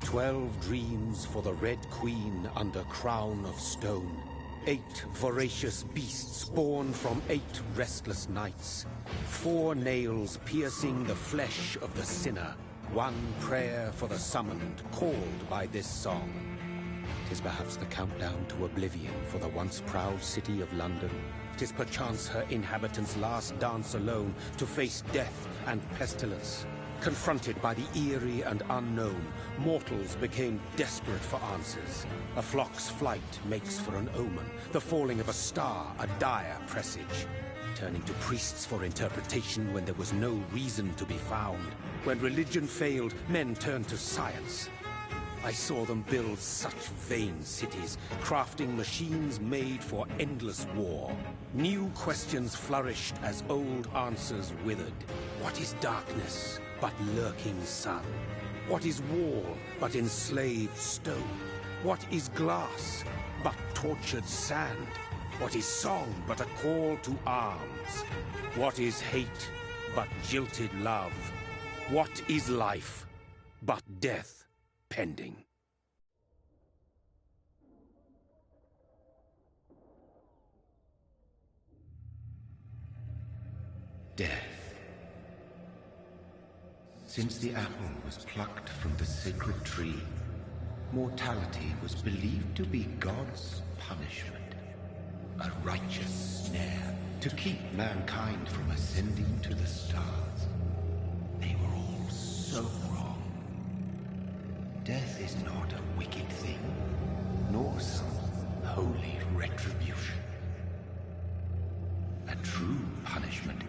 12 dreams for the Red Queen under crown of stone. 8 voracious beasts born from 8 restless nights. 4 nails piercing the flesh of the sinner. 1 prayer for the summoned, called by this song. 'Tis perhaps the countdown to oblivion for the once proud city of London. 'Tis perchance her inhabitants' last dance alone to face death and pestilence. Confronted by the eerie and unknown, mortals became desperate for answers. A flock's flight makes for an omen, the falling of a star a dire presage. Turning to priests for interpretation when there was no reason to be found. When religion failed, men turned to science. I saw them build such vain cities, crafting machines made for endless war. New questions flourished as old answers withered. What is darkness but lurking sun? What is wall but enslaved stone? What is glass but tortured sand? What is song but a call to arms? What is hate but jilted love? What is life but death pending? Death. Since the apple was plucked from the sacred tree, mortality was believed to be God's punishment, a righteous snare to keep mankind from ascending to the stars. They were all so wrong. Death is not a wicked thing, nor some holy retribution. A true punishment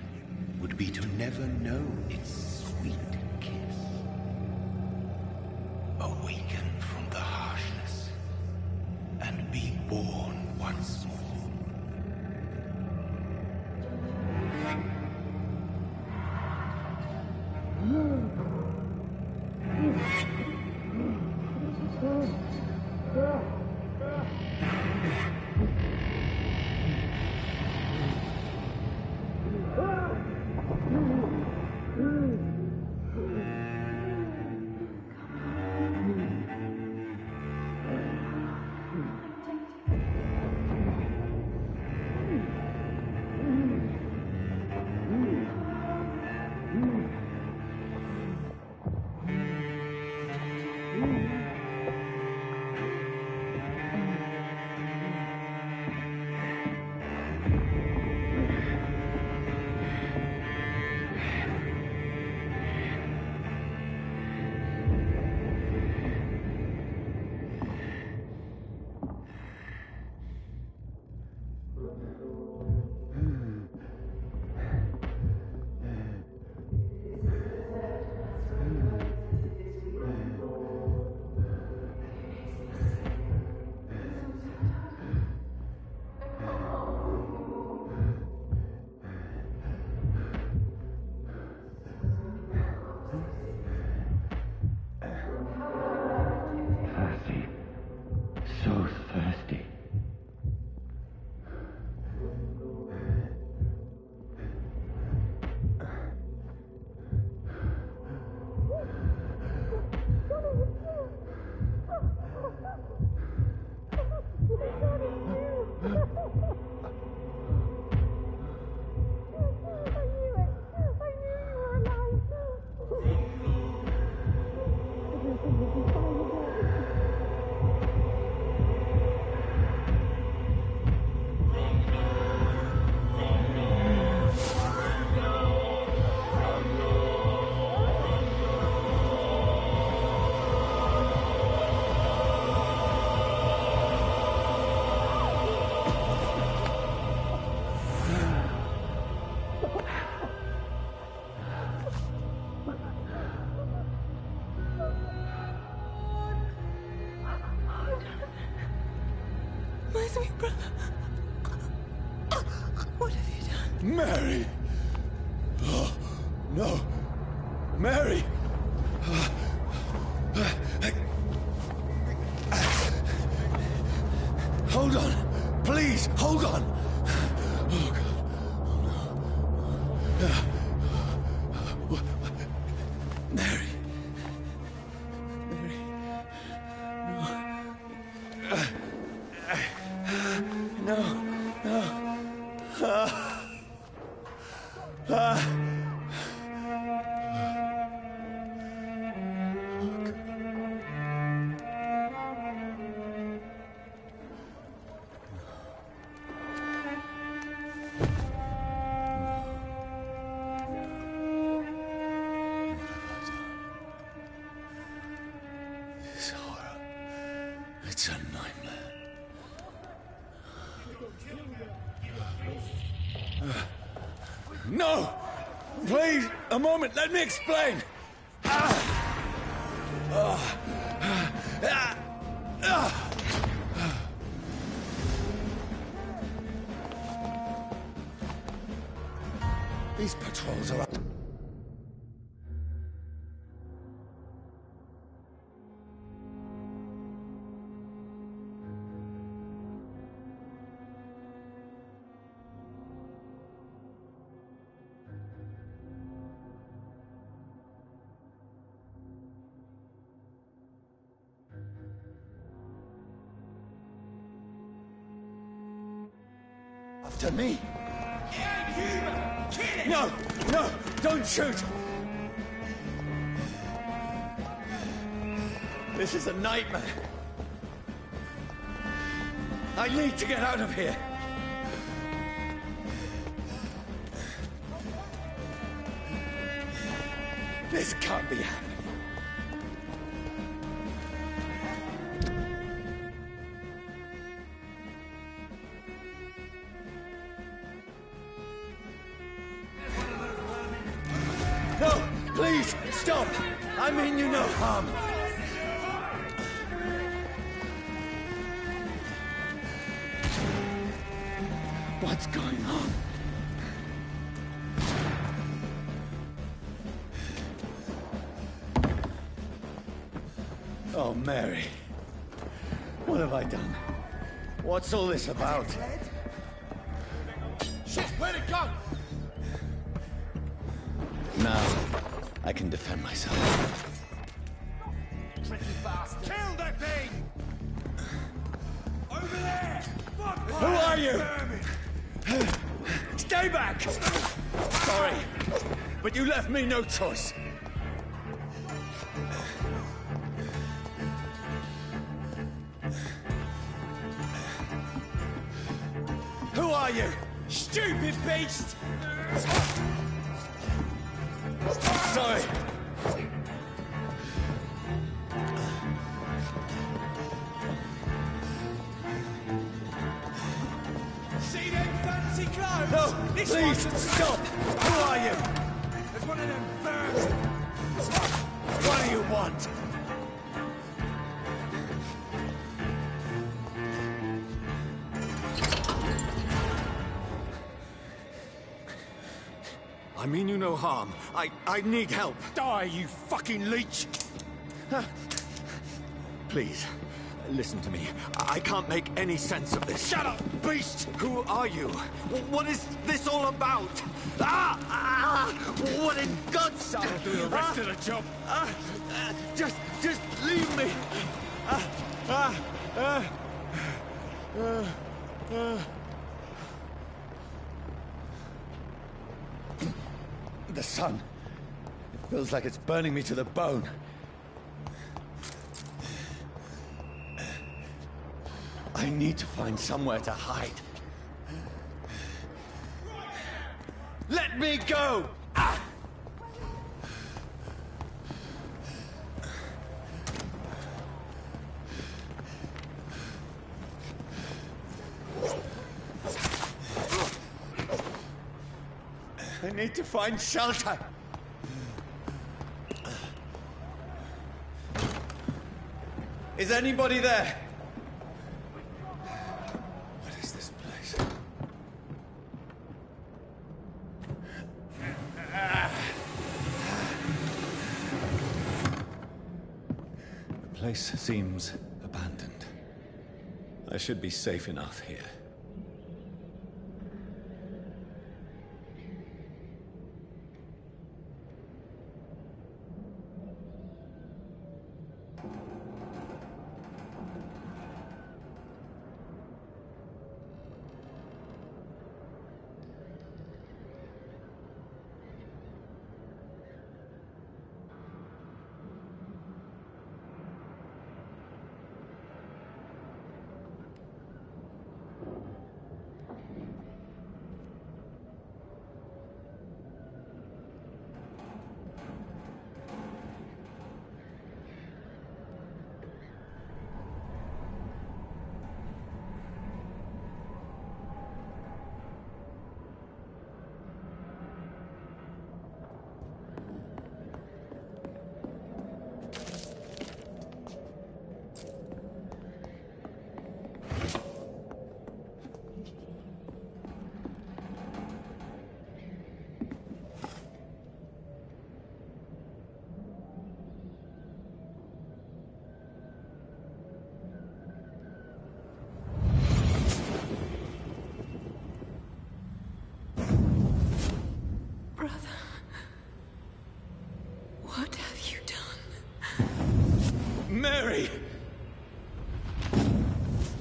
would be to never know its sweet kiss. Awaken from the harshness and be born once more. What have you done? Mary! Oh, no! Mary! Hold on! Please, hold on! Oh, God. Oh, no. Mary. Mary. It's a nightmare. No! Please, a moment, let me explain! These patrols are... After me! No! No! Don't shoot! This is a nightmare. I need to get out of here. This can't be happening. No! Please! Stop! I mean you no harm! What's going on? Oh, Mary. What have I done? What's all this about? Shit, where'd it go? Now, I can defend myself. Tricky bastard. Kill that thing! Over there! Fuck! Who are you? Stay back! Sorry, but you left me no choice. Who are you? Stupid beast! Sorry. See them fancy clothes? No, This please, one's a- stop! Who are you? There's one of them firms. What do you want? I mean you no harm. I need help. Die, you fucking leech! Please, listen to me. I can't make any sense of this. Shut up, beast! Who are you? What is this all about? What in God's name? I'll do the rest of the job. Just leave me. The sun. It feels like it's burning me to the bone. I need to find somewhere to hide. Let me go! I need to find shelter. Is anybody there? What is this place? The place seems abandoned. I should be safe enough here.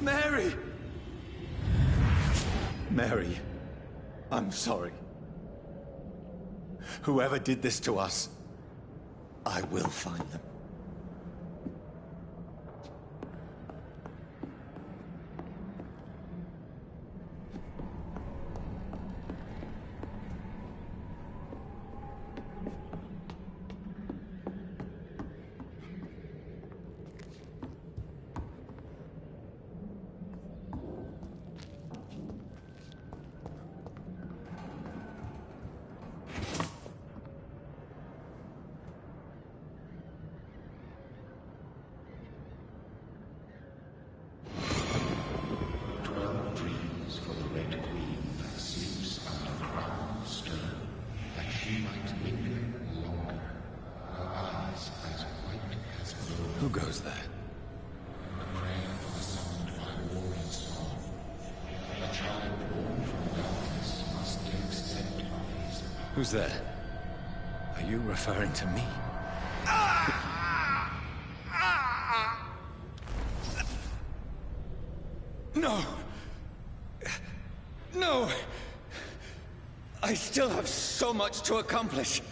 Mary! Mary, I'm sorry. Whoever did this to us, I will find them. Who goes there? Who's there? Are you referring to me? No! No! I still have so much to accomplish.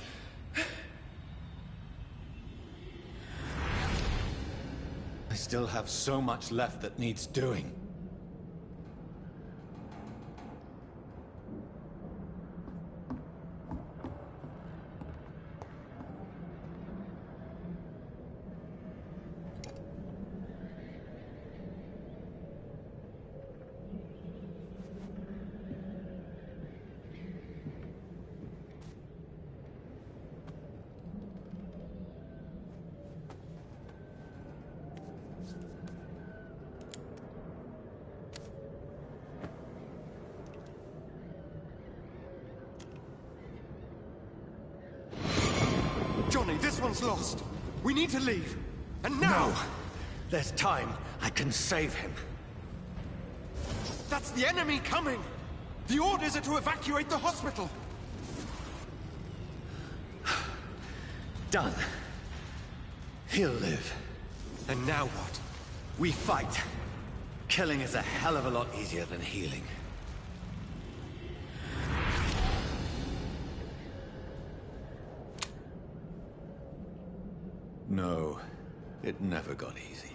I still have so much left that needs doing. Johnny, this one's lost. We need to leave. And now! No! There's time. I can save him. That's the enemy coming! The orders are to evacuate the hospital! Done. He'll live. And now what? We fight. Killing is a hell of a lot easier than healing. No, it never got easy.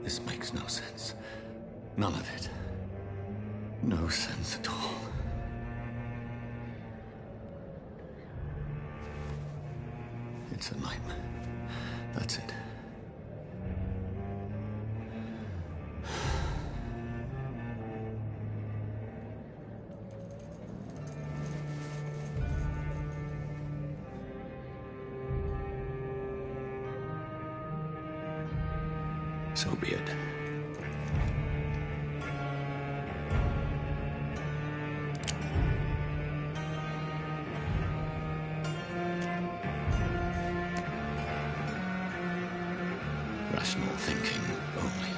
This makes no sense. None of it. No sense at all. It's a nightmare. That's it. So be it. Rational thinking only.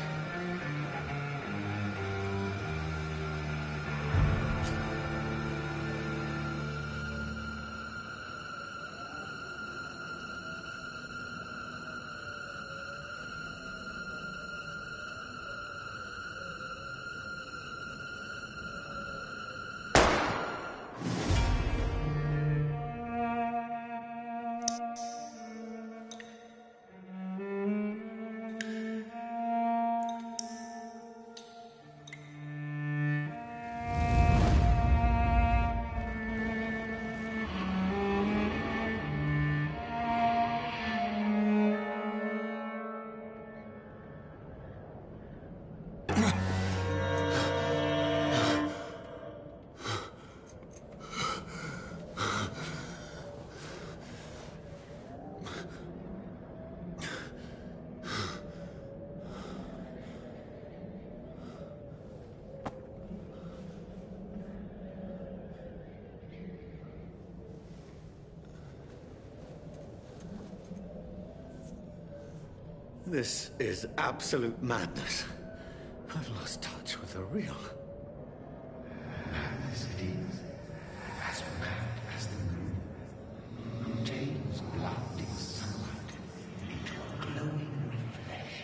This is absolute madness. I've lost touch with the real. Mad as it is, as mad as the moon, contains blinding sunlight into a glowing flesh.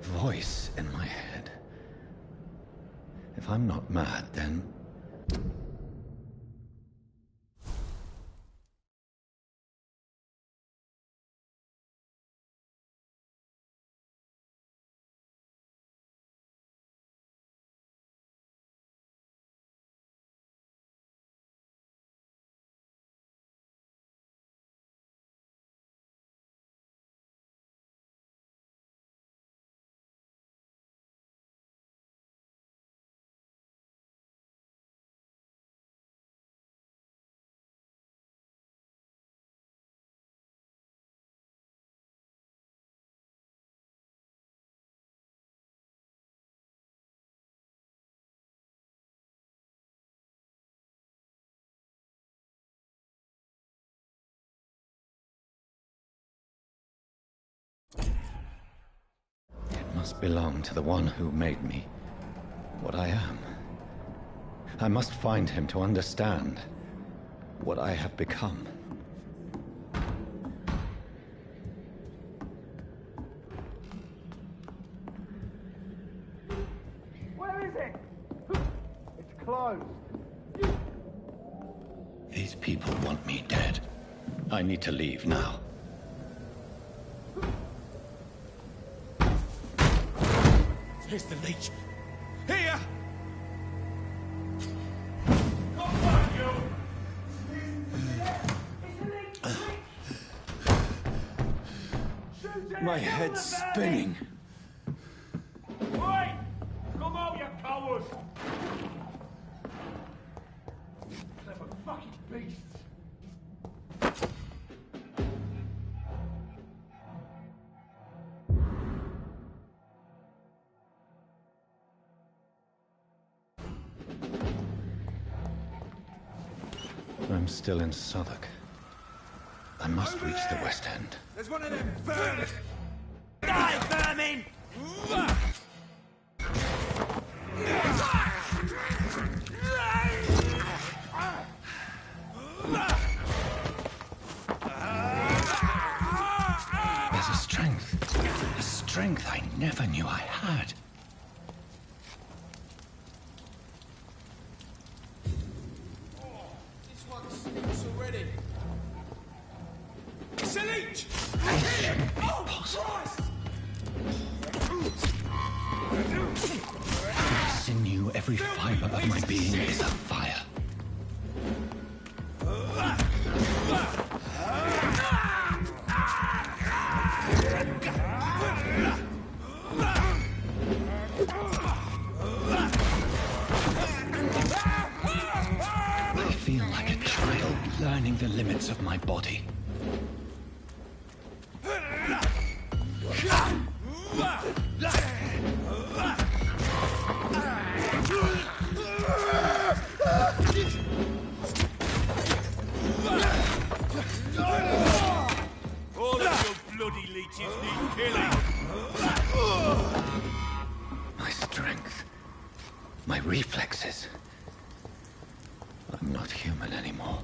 Voice in my head. If I'm not mad, then... must belong to the one who made me what I am. I must find him to understand what I have become. Where is it? It's closed. These people want me dead. I need to leave now. Here's the leech. Here! My head's spinning. Oi! Come out, you cowards! Clever fucking beasts! I'm still in Southwark. I must reach the West End. There's one of them vermin! Die, vermin! There's a strength I never knew I had. This one stinks already. It's a leech! Oh, Christ! Sinew, every fiber of my being is afire. limits of my body. All of your bloody leeches need killing! My strength. My reflexes. I'm not human anymore.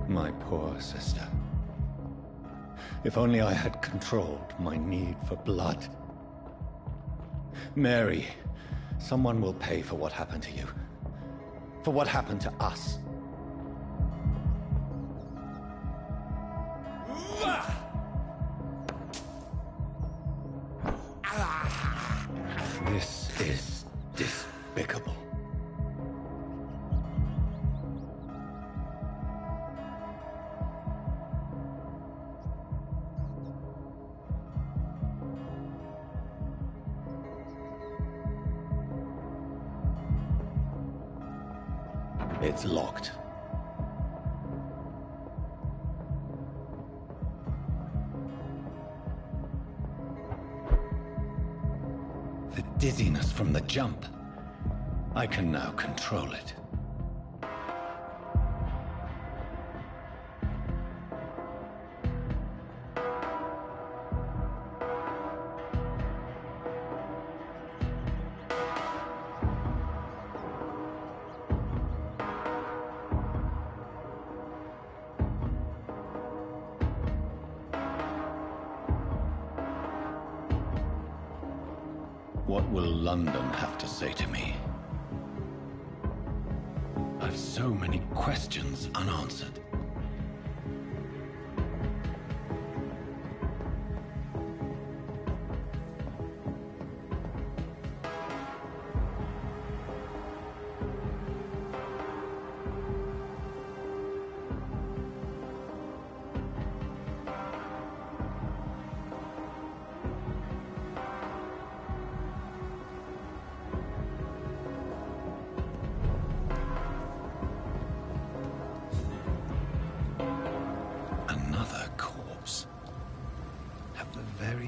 My poor sister. If only I had controlled my need for blood. Mary, someone will pay for what happened to you. For what happened to us. This is despicable. It's locked. The dizziness from the jump. I can now control it. What will London have to say to me? I've so many questions unanswered.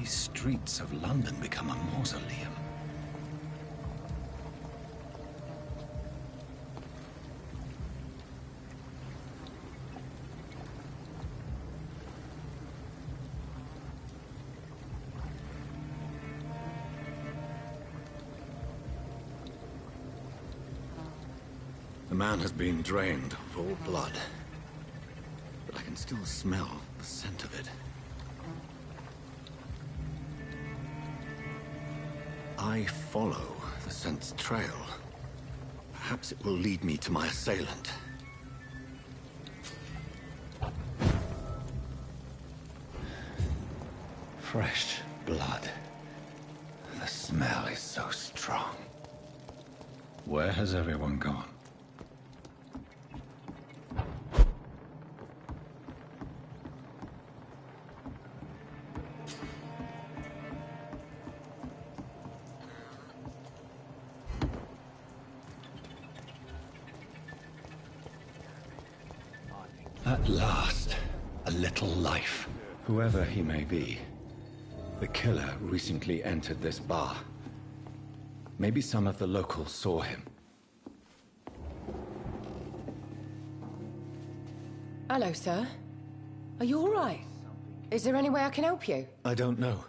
Streets of London become a mausoleum. The man has been drained of all blood, but I can still smell the scent of it. I follow the scent's trail. Perhaps it will lead me to my assailant. Fresh blood. The smell is so strong. Where has everyone gone? At last, a little life. Whoever he may be, the killer recently entered this bar. Maybe some of the locals saw him. Hello, sir. Are you all right? Is there any way I can help you? I don't know.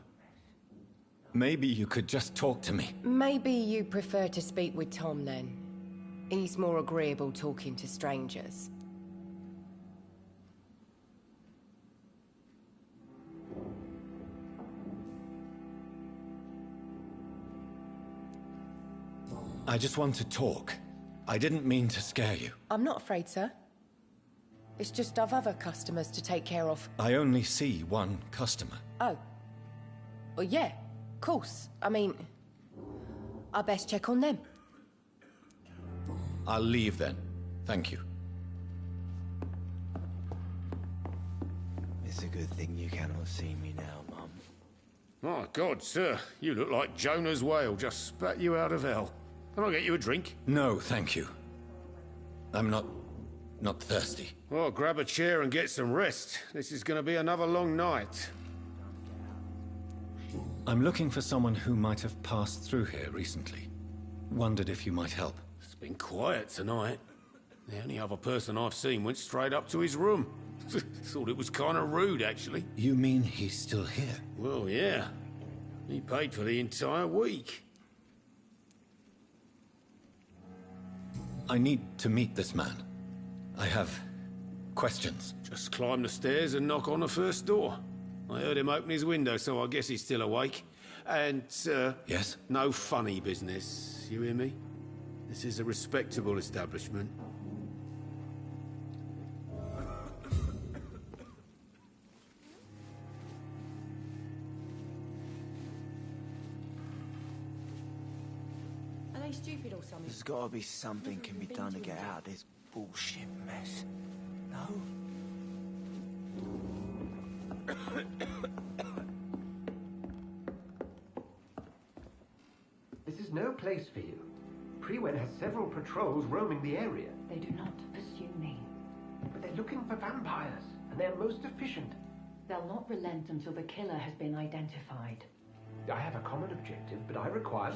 Maybe you could just talk to me. Maybe you prefer to speak with Tom, then. He's more agreeable talking to strangers. I just want to talk. I didn't mean to scare you. I'm not afraid, sir. It's just I've other customers to take care of. I only see one customer. Oh. Well, yeah, of course. I mean, I best check on them. I'll leave then. Thank you. It's a good thing you cannot see me now, Mum. My God, sir, you look like Jonah's whale just spat you out of hell. Can I get you a drink? No, thank you. I'm not thirsty. Well, grab a chair and get some rest. This is going to be another long night. I'm looking for someone who might have passed through here recently. Wondered if you might help. It's been quiet tonight. The only other person I've seen went straight up to his room. Thought it was kind of rude, actually. You mean he's still here? Well, yeah. He paid for the entire week. I need to meet this man. I have questions. Just climb the stairs and knock on the first door. I heard him open his window, so I guess he's still awake. And, Yes? no funny business. You hear me? This is a respectable establishment. Are they stupid or something? There's gotta be something can be done to get out of this bullshit mess. No? This is no place for you. Priwen has several patrols roaming the area. They do not pursue me. But they're looking for vampires, and they're most efficient. They'll not relent until the killer has been identified. I have a common objective, but I require...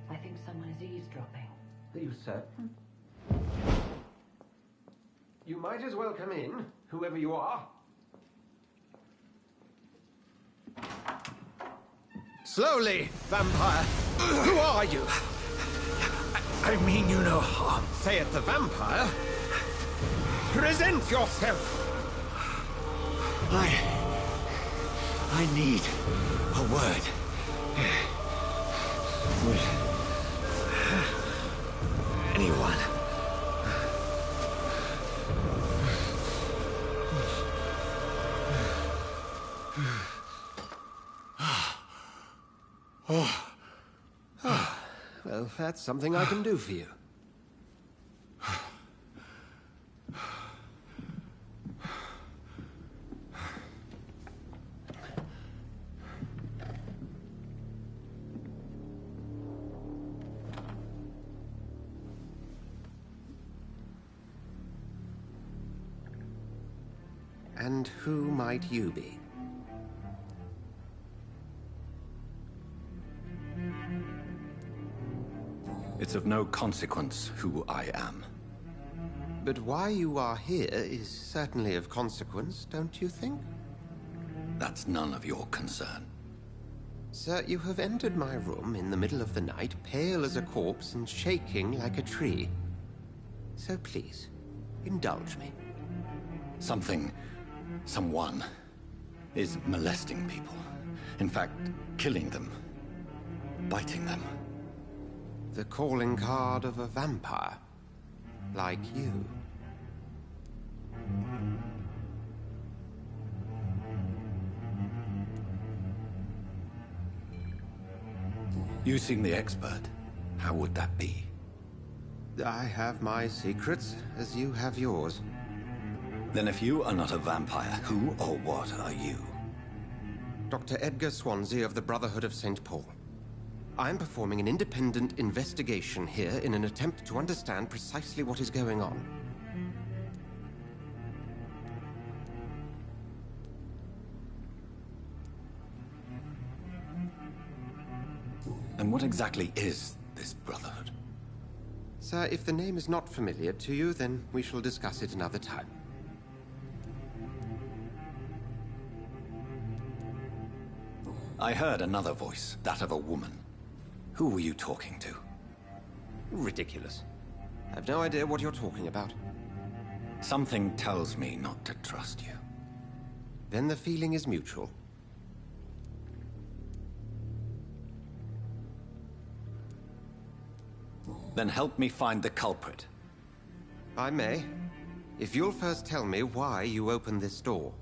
I think someone is eavesdropping. Are you certain? You might as well come in, whoever you are. Slowly, vampire. Who are you? I mean you no harm. Say it, the vampire. Present yourself. I need a word. With anyone. Well, that's something I can do for you. And who might you be? It's of no consequence who I am. But why you are here is certainly of consequence, don't you think? That's none of your concern. Sir, you have entered my room in the middle of the night, pale as a corpse and shaking like a tree. So please, indulge me. Someone is molesting people. In fact, killing them. Biting them. The calling card of a vampire. Like you. You seem the expert. How would that be? I have my secrets, as you have yours. Then if you are not a vampire, who or what are you? Dr. Edgar Swansea of the Brotherhood of St. Paul. I'm performing an independent investigation here in an attempt to understand precisely what is going on. And what exactly is this Brotherhood? Sir, if the name is not familiar to you, then we shall discuss it another time. I heard another voice, that of a woman. Who were you talking to? Ridiculous. I've no idea what you're talking about. Something tells me not to trust you. Then the feeling is mutual. Then help me find the culprit. I may. If you'll first tell me why you opened this door.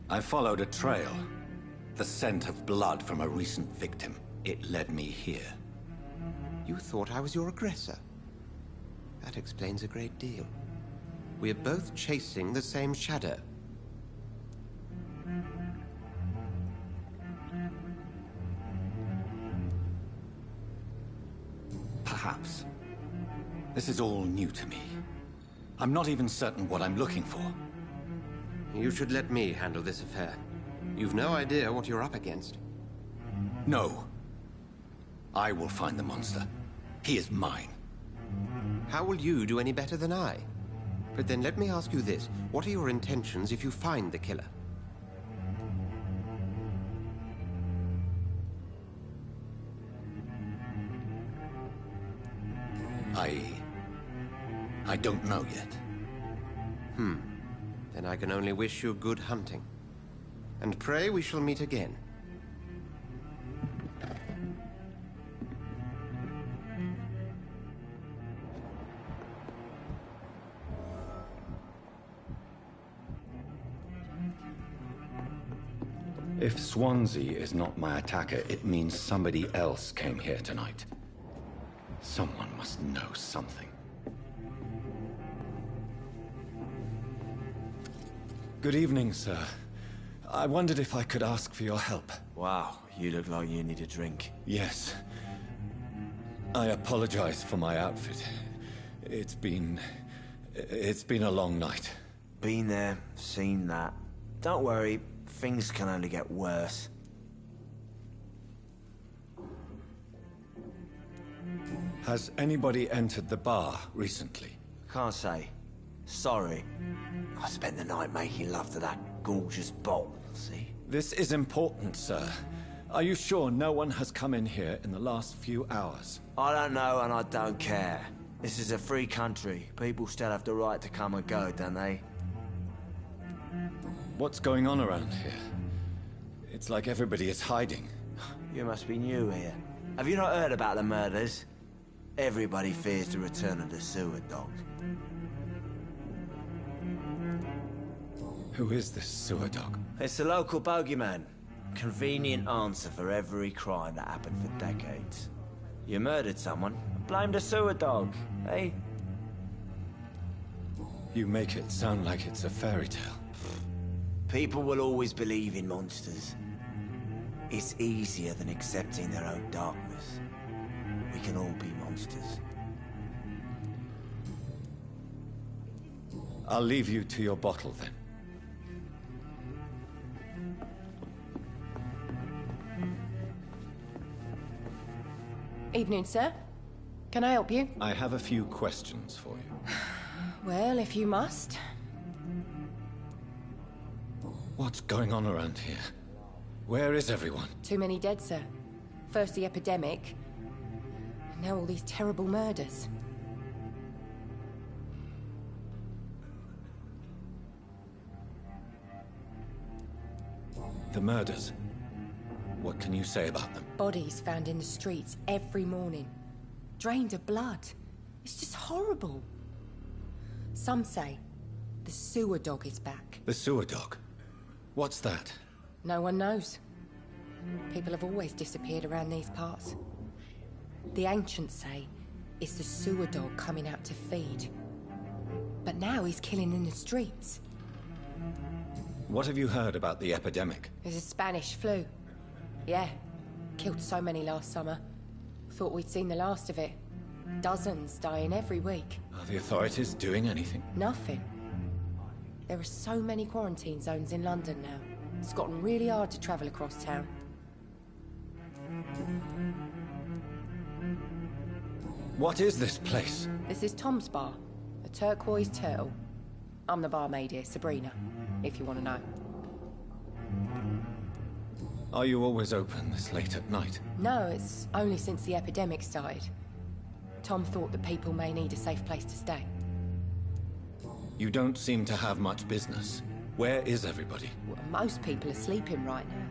I followed a trail. The scent of blood from a recent victim. It led me here. You thought I was your aggressor. That explains a great deal. We're both chasing the same shadow. Perhaps. This is all new to me. I'm not even certain what I'm looking for. You should let me handle this affair. You've no idea what you're up against. No. I will find the monster. He is mine. How will you do any better than I? But then let me ask you this. What are your intentions if you find the killer? I don't know yet. Then I can only wish you good hunting. And pray we shall meet again. If Swansea is not my attacker, it means somebody else came here tonight. Someone must know something. Good evening, sir. I wondered if I could ask for your help. Wow, you look like you need a drink. Yes. I apologize for my outfit. It's been a long night. Been there, seen that. Don't worry, things can only get worse. Has anybody entered the bar recently? Can't say. Sorry. I spent the night making love to that gorgeous bottle, see? This is important, sir. Are you sure no one has come in here in the last few hours? I don't know and I don't care. This is a free country. People still have the right to come and go, don't they? What's going on around here? It's like everybody is hiding. You must be new here. Have you not heard about the murders? Everybody fears the return of the sewer dog. Who is this sewer dog? It's the local bogeyman. Convenient answer for every crime that happened for decades. You murdered someone, blame the sewer dog, eh? You make it sound like it's a fairy tale. People will always believe in monsters. It's easier than accepting their own darkness. We can all be monsters. I'll leave you to your bottle then. Evening, sir. Can I help you? I have a few questions for you. Well, if you must. What's going on around here? Where is everyone? Too many dead, sir. First the epidemic, now all these terrible murders. The murders. What can you say about them? Bodies found in the streets every morning. Drained of blood. It's just horrible. Some say the sewer dog is back. The sewer dog? What's that? No one knows. People have always disappeared around these parts. The ancients say it's the sewer dog coming out to feed. But now he's killing in the streets. What have you heard about the epidemic? There's a Spanish flu. Yeah. Killed so many last summer. Thought we'd seen the last of it. Dozens dying every week. Are the authorities doing anything? Nothing. There are so many quarantine zones in London now. It's gotten really hard to travel across town. What is this place? This is Tom's bar. A turquoise turtle. I'm the barmaid here, Sabrina, if you want to know. Are you always open this late at night? No, it's only since the epidemic started. Tom thought that people may need a safe place to stay. You don't seem to have much business. Where is everybody? Well, most people are sleeping right now.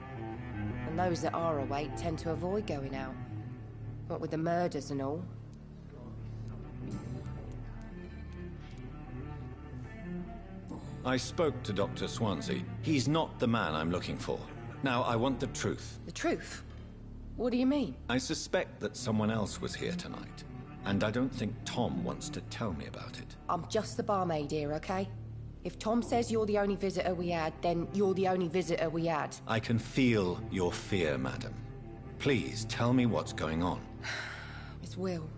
And those that are awake tend to avoid going out. What with the murders and all. I spoke to Dr. Swansea. He's not the man I'm looking for. Now, I want the truth. The truth? What do you mean? I suspect that someone else was here tonight. And I don't think Tom wants to tell me about it. I'm just the barmaid here, okay? If Tom says you're the only visitor we had, then you're the only visitor we had. I can feel your fear, madam. Please, tell me what's going on. It's Will.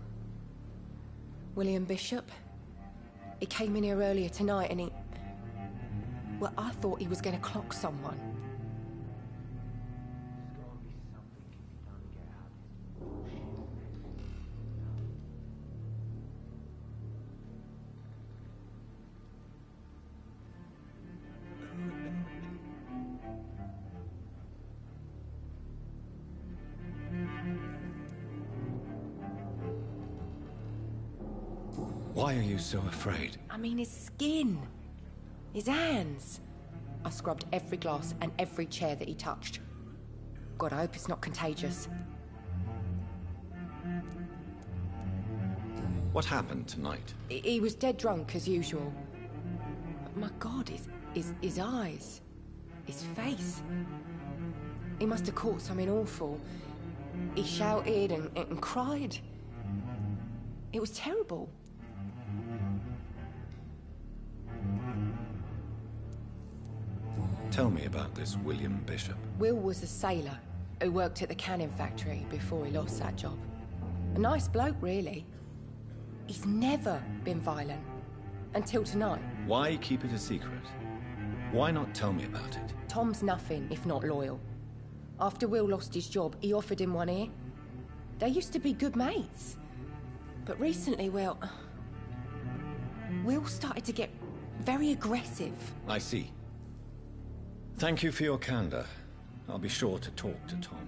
William Bishop. He came in here earlier tonight and he... Well, I thought he was going to clock someone. Why are you so afraid? I mean, his skin. His hands. I scrubbed every glass and every chair that he touched. God, I hope it's not contagious. What happened tonight? He was dead drunk, as usual. But my God, his eyes. His face. He must have caught something awful. He shouted and cried. It was terrible. Tell me about this William Bishop. Will was a sailor who worked at the cannon factory before he lost that job. A nice bloke, really. He's never been violent. Until tonight. Why keep it a secret? Why not tell me about it? Tom's nothing if not loyal. After Will lost his job, he offered him one ear. They used to be good mates. But recently, well... Will started to get very aggressive. I see. Thank you for your candor. I'll be sure to talk to Tom.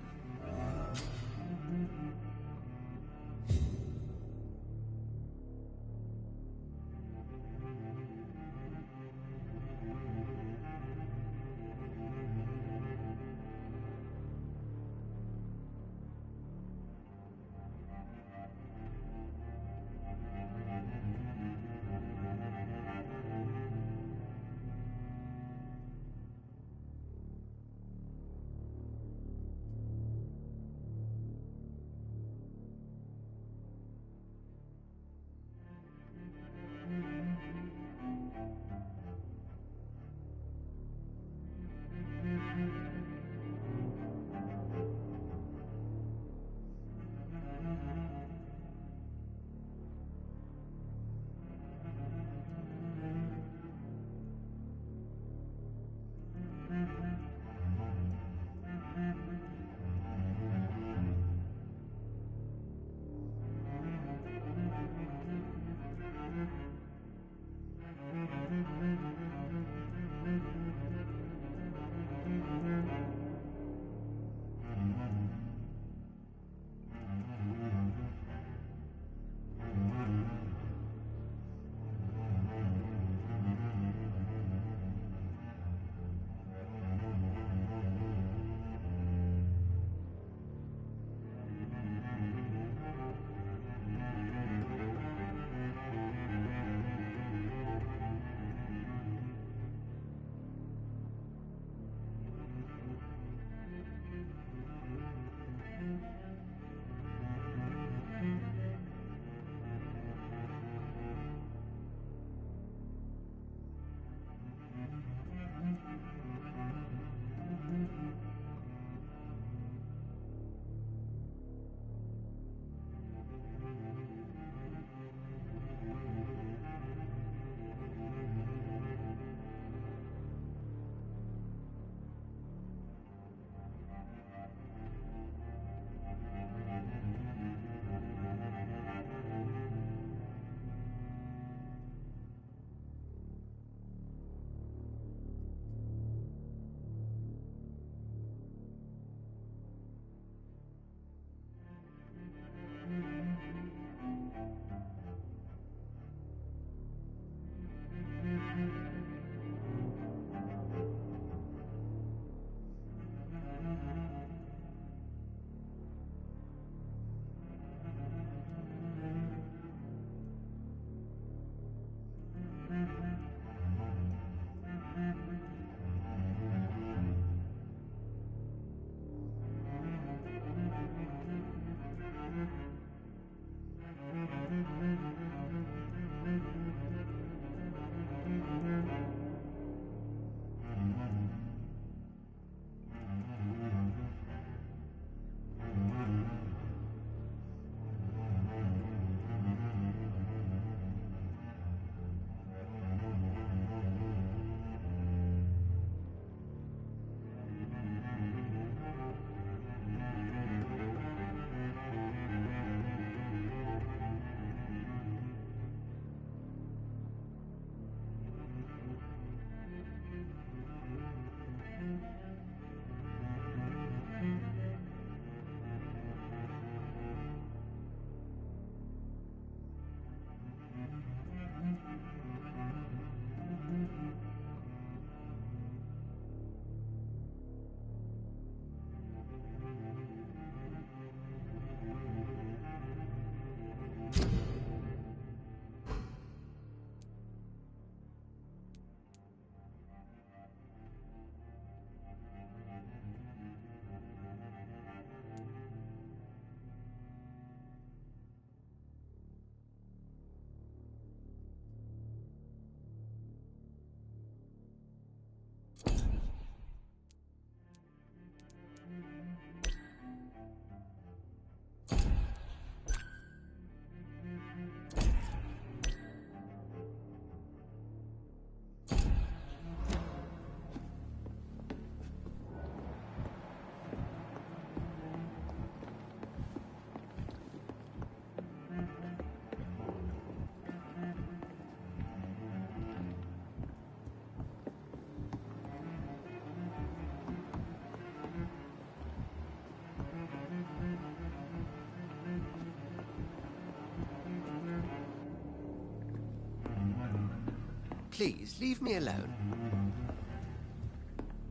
Please, leave me alone.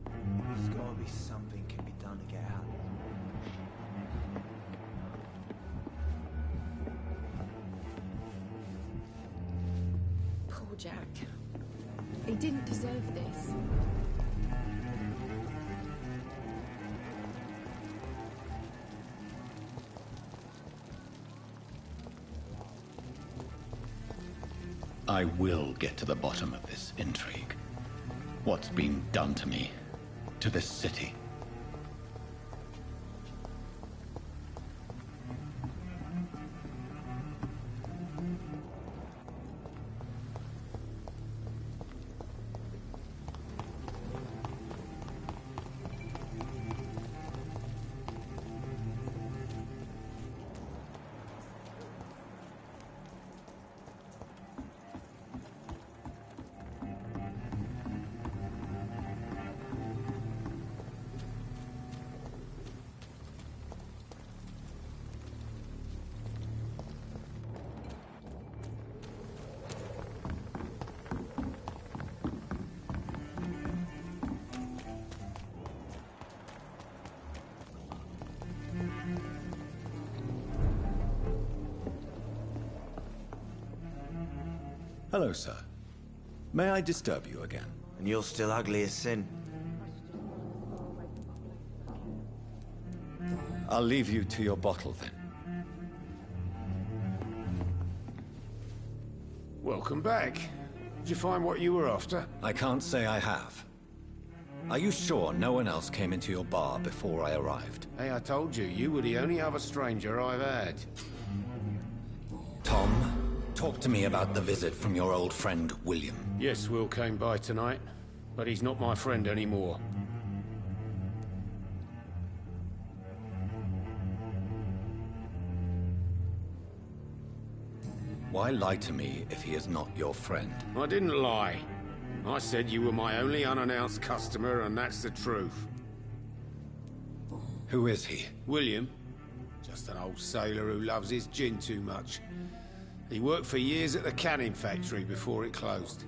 There's gotta be something can be done to get out. Poor Jack. He didn't deserve this. I will get to the bottom of this intrigue. What's been done to me, to this city. Hello, sir. May I disturb you again? And you're still ugly as sin. I'll leave you to your bottle, then. Welcome back. Did you find what you were after? I can't say I have. Are you sure no one else came into your bar before I arrived? Hey, I told you, you were the only other stranger I've had. Tom, talk to me about the visit from your old friend, William. Yes, Will came by tonight, but he's not my friend anymore. Why lie to me if he is not your friend? I didn't lie. I said you were my only unannounced customer, and that's the truth. Who is he? William. Just an old sailor who loves his gin too much. He worked for years at the canning factory before it closed.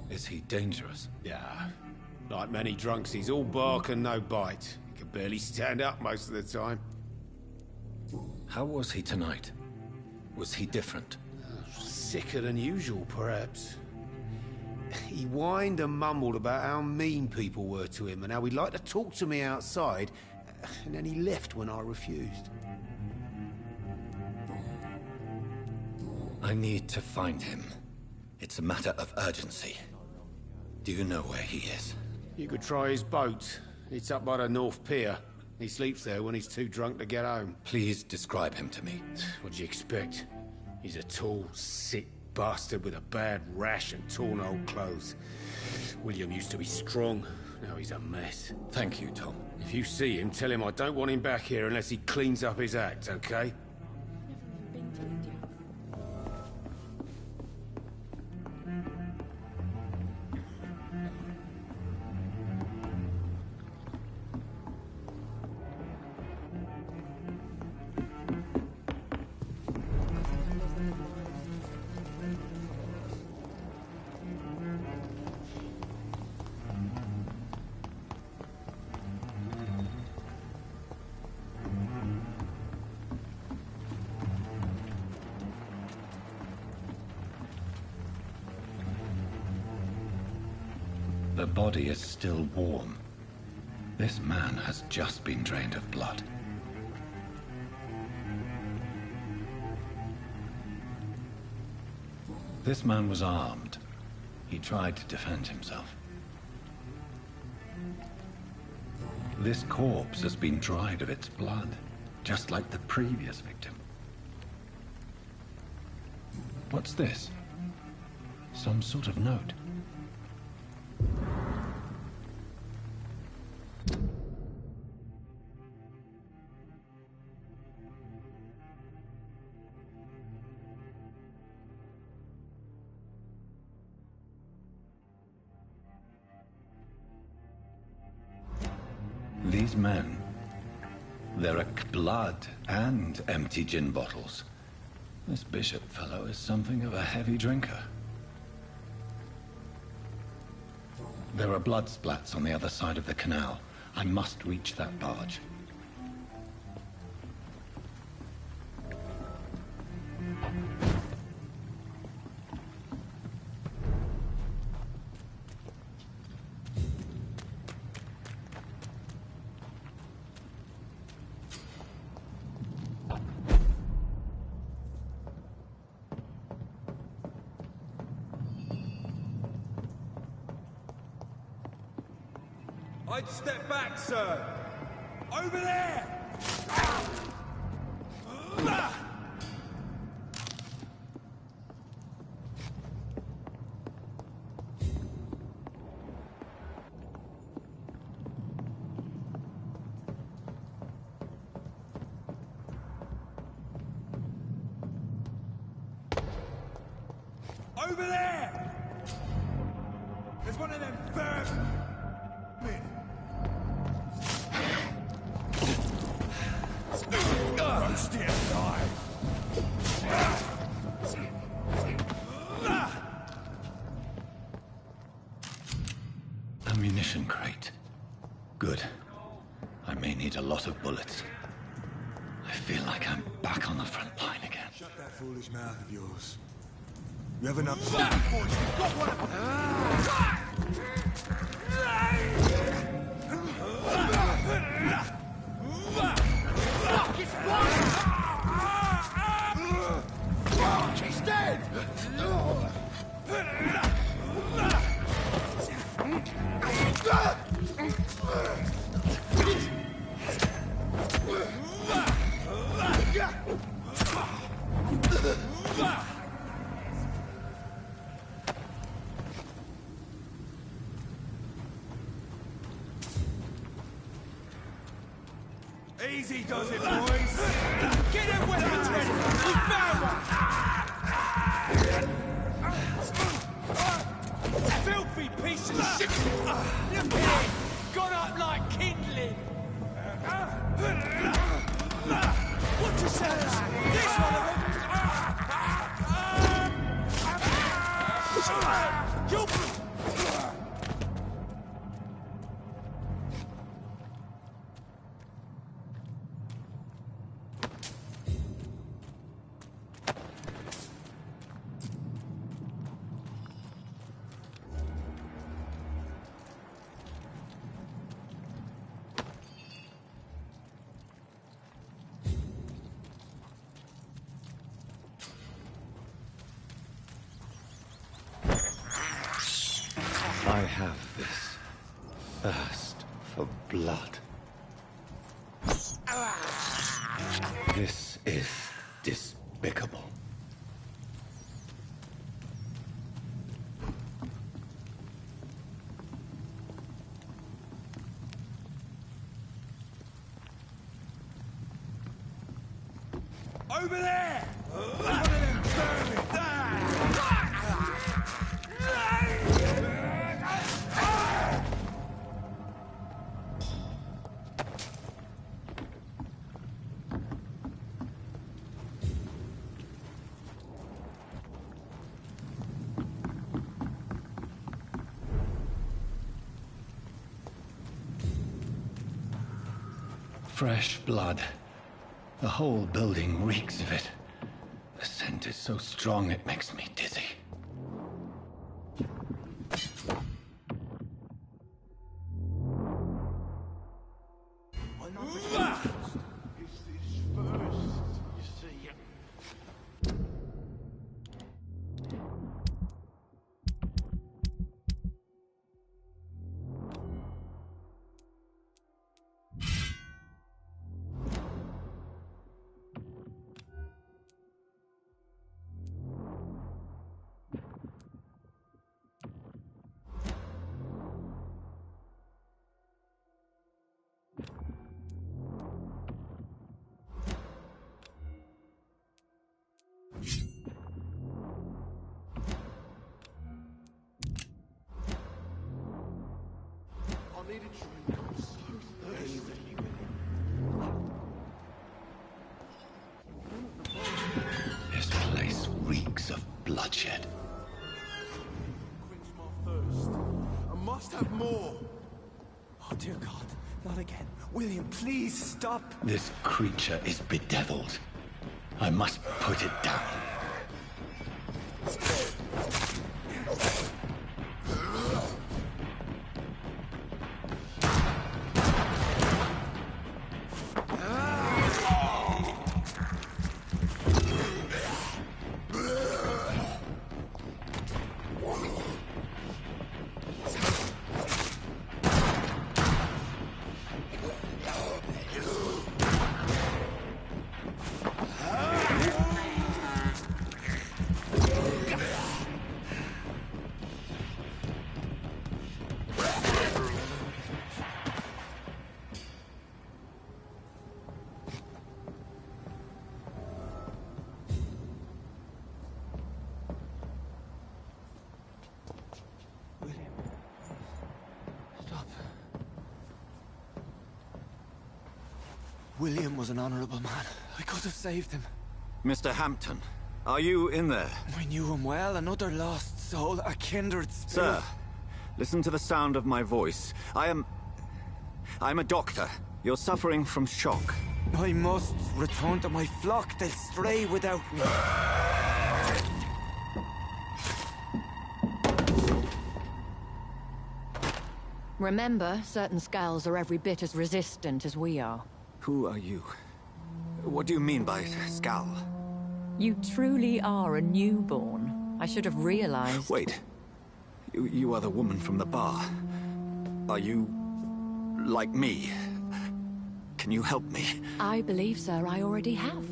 Is he dangerous? Yeah. Like many drunks, he's all bark and no bite. He can barely stand up most of the time. How was he tonight? Was he different? Sicker than usual, perhaps. He whined and mumbled about how mean people were to him and how he'd like to talk to me outside, and then he left when I refused. I need to find him. It's a matter of urgency. Do you know where he is? You could try his boat. It's up by the North Pier. He sleeps there when he's too drunk to get home. Please describe him to me. What do you expect? He's a tall, sick bastard with a bad rash and torn old clothes. William used to be strong. Now he's a mess. Thank you, Tom. If you see him, tell him I don't want him back here unless he cleans up his act, okay? The body is still warm. This man has just been drained of blood. This man was armed. He tried to defend himself. This corpse has been dried of its blood, just like the previous victim. What's this? Some sort of note. These men, there are blood and empty gin bottles. This bishop fellow is something of a heavy drinker. There are blood splats on the other side of the canal. I must reach that barge. I'd step back, sir. Over there! Over there! There's one of them vermin! Stay alive! Ammunition crate. Good. I may need a lot of bullets. I feel like I'm back on the front line again. Shut that foolish mouth of yours. You have enough boys, you've got one! He's dead! Easy does it, boys! Get them weapons ready! We found one! Filthy piece of shit! Look at it! Gone up like kindling! What you say? This one of them! You... I have this thirst for blood. This is despicable. Over there! One of them vermin! Fresh blood. The whole building reeks of it. The scent is so strong it makes me dizzy. This must have more. Oh, dear God. Not again. William, please stop. This creature is bedeviled. I must put it down. William was an honorable man. I could have saved him. Mr. Hampton, are you in there? I knew him well, another lost soul, a kindred spirit. Sir, listen to the sound of my voice. I'm a doctor. You're suffering from shock. I must return to my flock. They'll stray without me. Remember, certain skulls are every bit as resistant as we are. Who are you? What do you mean by Skal? You truly are a newborn. I should have realized. Wait. You are the woman from the bar. Are you... like me? Can you help me? I believe, sir, I already have.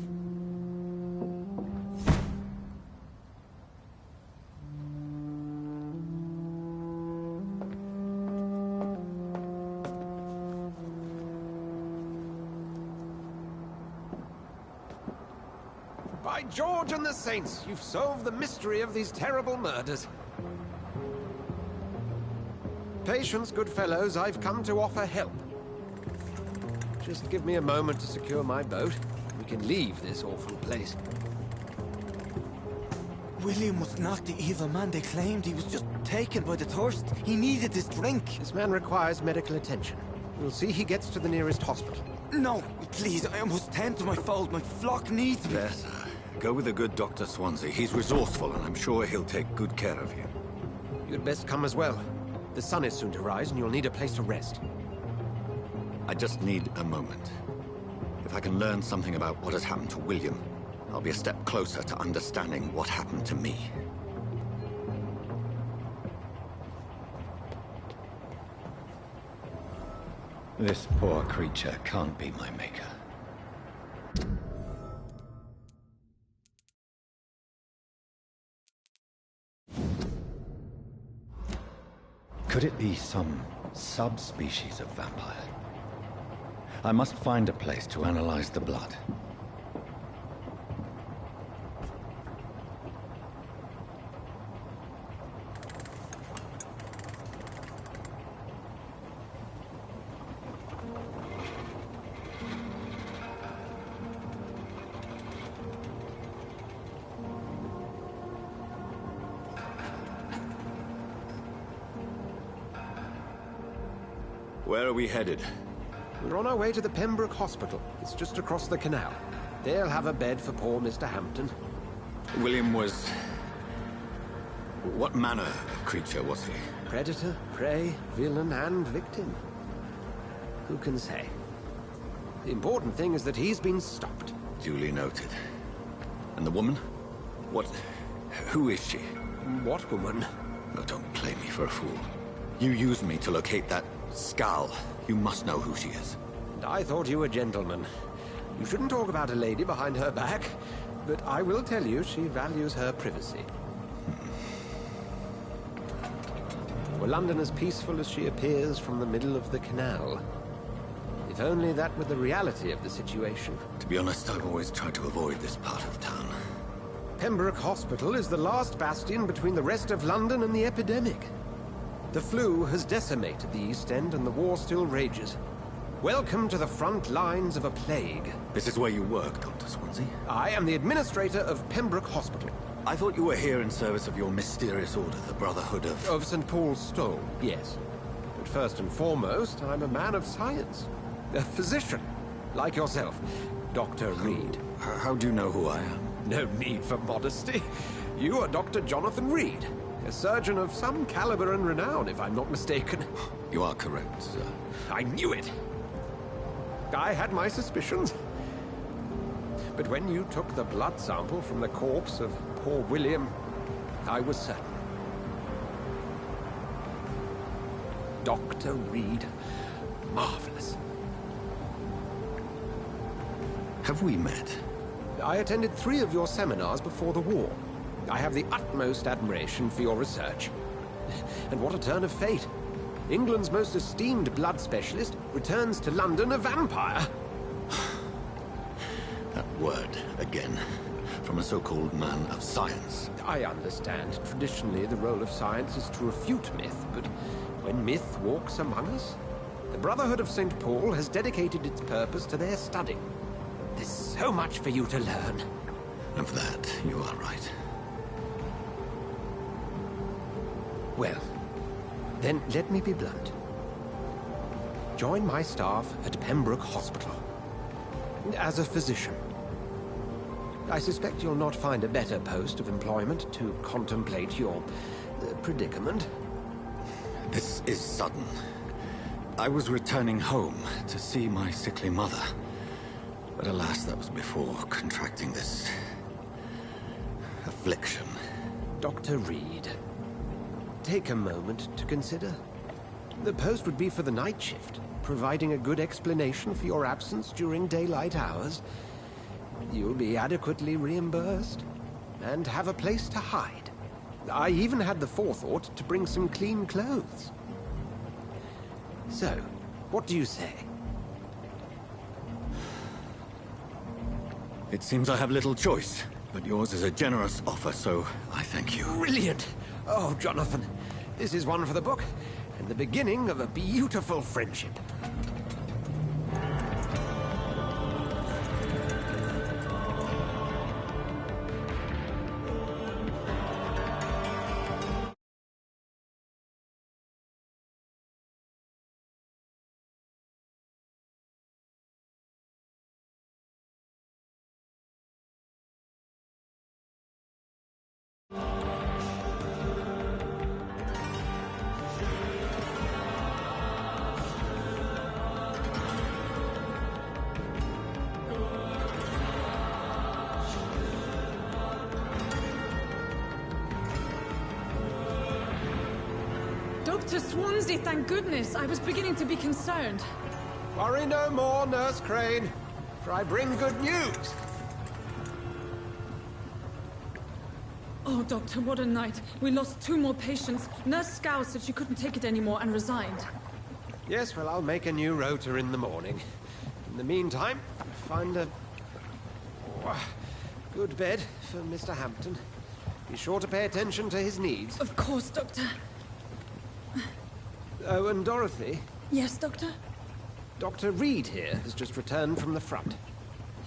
By George and the Saints, you've solved the mystery of these terrible murders. Patience, good fellows, I've come to offer help. Just give me a moment to secure my boat. We can leave this awful place. William was not the evil man they claimed. He was just taken by the thirst. He needed this drink. This man requires medical attention. We'll see he gets to the nearest hospital. No, please, I must tend to my fold. My flock needs me. There, sir. Go with the good Dr. Swansea. He's resourceful, and I'm sure he'll take good care of you. You'd best come as well. The sun is soon to rise, and you'll need a place to rest. I just need a moment. If I can learn something about what has happened to William, I'll be a step closer to understanding what happened to me. This poor creature can't be my maker. Could it be some subspecies of vampire? I must find a place to analyze the blood. Where are we headed? We're on our way to the Pembroke Hospital. It's just across the canal. They'll have a bed for poor Mr. Hampton. William was... what manner of creature was he? Predator, prey, villain, and victim. Who can say? The important thing is that he's been stopped. Duly noted. And the woman? What... who is she? What woman? Oh, don't play me for a fool. You used me to locate that Skal. You must know who she is. And I thought you a gentleman. You shouldn't talk about a lady behind her back, but I will tell you she values her privacy. Were London as peaceful as she appears from the middle of the canal? If only that were the reality of the situation. To be honest, I've always tried to avoid this part of town. Pembroke Hospital is the last bastion between the rest of London and the epidemic. The flu has decimated the East End and the war still rages. Welcome to the front lines of a plague. This is where you work, Dr. Swansea? I am the administrator of Pembroke Hospital. I thought you were here in service of your mysterious order, the Brotherhood of... Of St. Paul's Stole, yes. first and foremost, I'm a man of science. A physician, like yourself, Dr. Reed. How do you know who I am? No need for modesty. You are Dr. Jonathan Reed, a surgeon of some caliber and renown, if I'm not mistaken. You are correct, sir. I knew it! I had my suspicions. But when you took the blood sample from the corpse of poor William, I was certain. Dr. Reed. Marvelous. Have we met? I attended 3 of your seminars before the war. I have the utmost admiration for your research. And what a turn of fate. England's most esteemed blood specialist returns to London a vampire. That word, again. From a so-called man of science. I understand. Traditionally, the role of science is to refute myth, but when myth walks among us, the Brotherhood of St. Paul has dedicated its purpose to their study. There's so much for you to learn. Of that, you are right. Well, then let me be blunt. Join my staff at Pembroke Hospital. As a physician. I suspect you'll not find a better post of employment to contemplate your predicament. This is sudden. I was returning home to see my sickly mother. But alas, that was before contracting this affliction. Dr. Reed, take a moment to consider. The post would be for the night shift, providing a good explanation for your absence during daylight hours. You'll be adequately reimbursed, and have a place to hide. I even had the forethought to bring some clean clothes. So, what do you say? It seems I have little choice, but yours is a generous offer, so I thank you. Brilliant! Oh, Jonathan, this is one for the book, and the beginning of a beautiful friendship. Dr. Swansea, thank goodness. I was beginning to be concerned. Worry no more, Nurse Crane, for I bring good news. Oh, Doctor, what a night. We lost 2 more patients. Nurse Scow said she couldn't take it anymore and resigned. Yes, well, I'll make a new rota in the morning. In the meantime, find a good bed for Mr. Hampton. Be sure to pay attention to his needs. Of course, Doctor. Oh, and Dorothy? Yes, Doctor? Dr. Reed here has just returned from the front.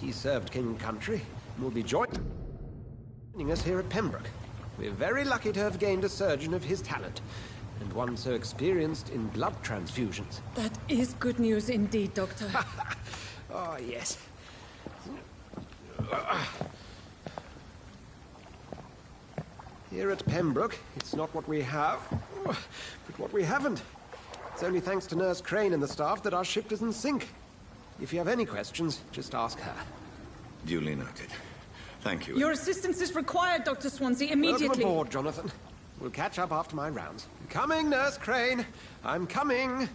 He served King Country and will be joining us here at Pembroke. We're very lucky to have gained a surgeon of his talent, and one so experienced in blood transfusions. That is good news indeed, Doctor. Oh, yes. Here at Pembroke, it's not what we have, but what we haven't. It's only thanks to Nurse Crane and the staff that our ship doesn't sink. If you have any questions, just ask her. Duly noted. Thank you. Your assistance is required, Dr. Swansea, immediately. Welcome aboard, Jonathan. We'll catch up after my rounds. Coming, Nurse Crane. I'm coming.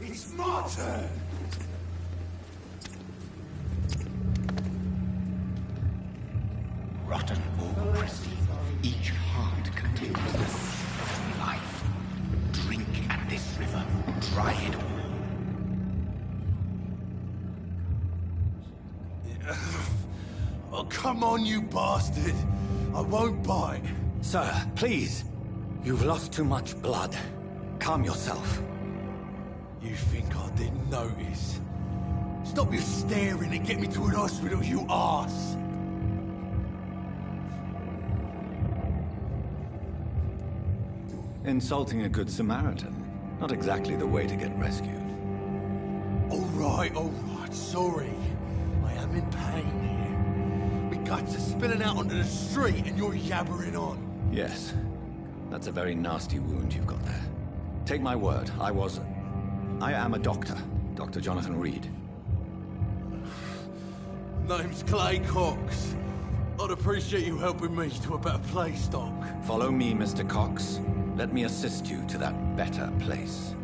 It's my turn! Rotten or pristine, each heart contains the seed of life. Drink at this river, try it all. Oh, come on, you bastard! I won't bite. Sir, please. You've lost too much blood. Calm yourself. You think I didn't notice? Stop your staring and get me to an hospital, you arse! Insulting a good Samaritan. Not exactly the way to get rescued. Alright, sorry. I am in pain here. My guts are spilling out onto the street and you're yabbering on. Yes. That's a very nasty wound you've got there. Take my word, I am a doctor. Dr. Jonathan Reed. Name's Clay Cox. I'd appreciate you helping me to a better place, Doc. Follow me, Mr. Cox. Let me assist you to that better place.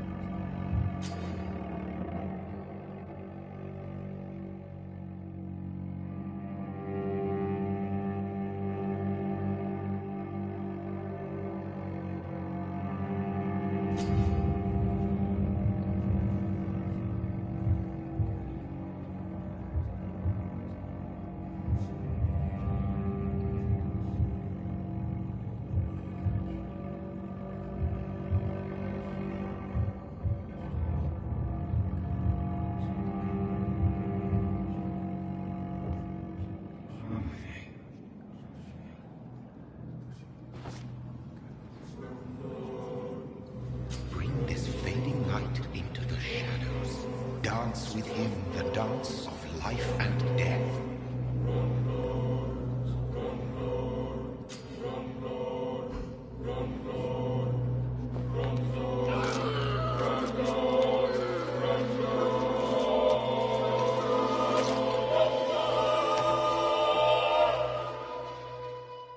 Bring this fading light into the shadows. Dance with him the dance of life and death.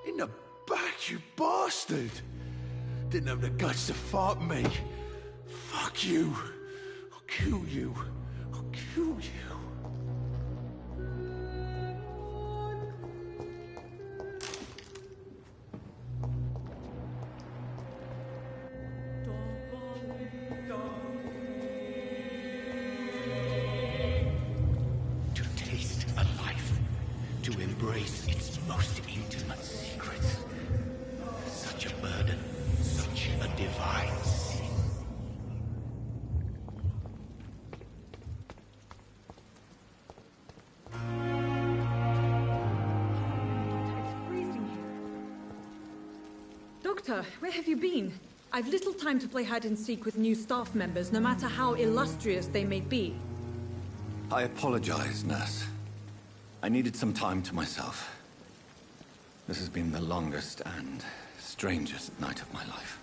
In the back, you bastard! Didn't have the guts to fight me. Fuck you. I'll kill you. I'll kill you. To taste a life, to embrace its most intimate secrets. Such a burden, such a divine sin. Doctor, where have you been? I've little time to play hide and seek with new staff members, no matter how illustrious they may be. I apologize, nurse. I needed some time to myself. This has been the longest and strangest night of my life.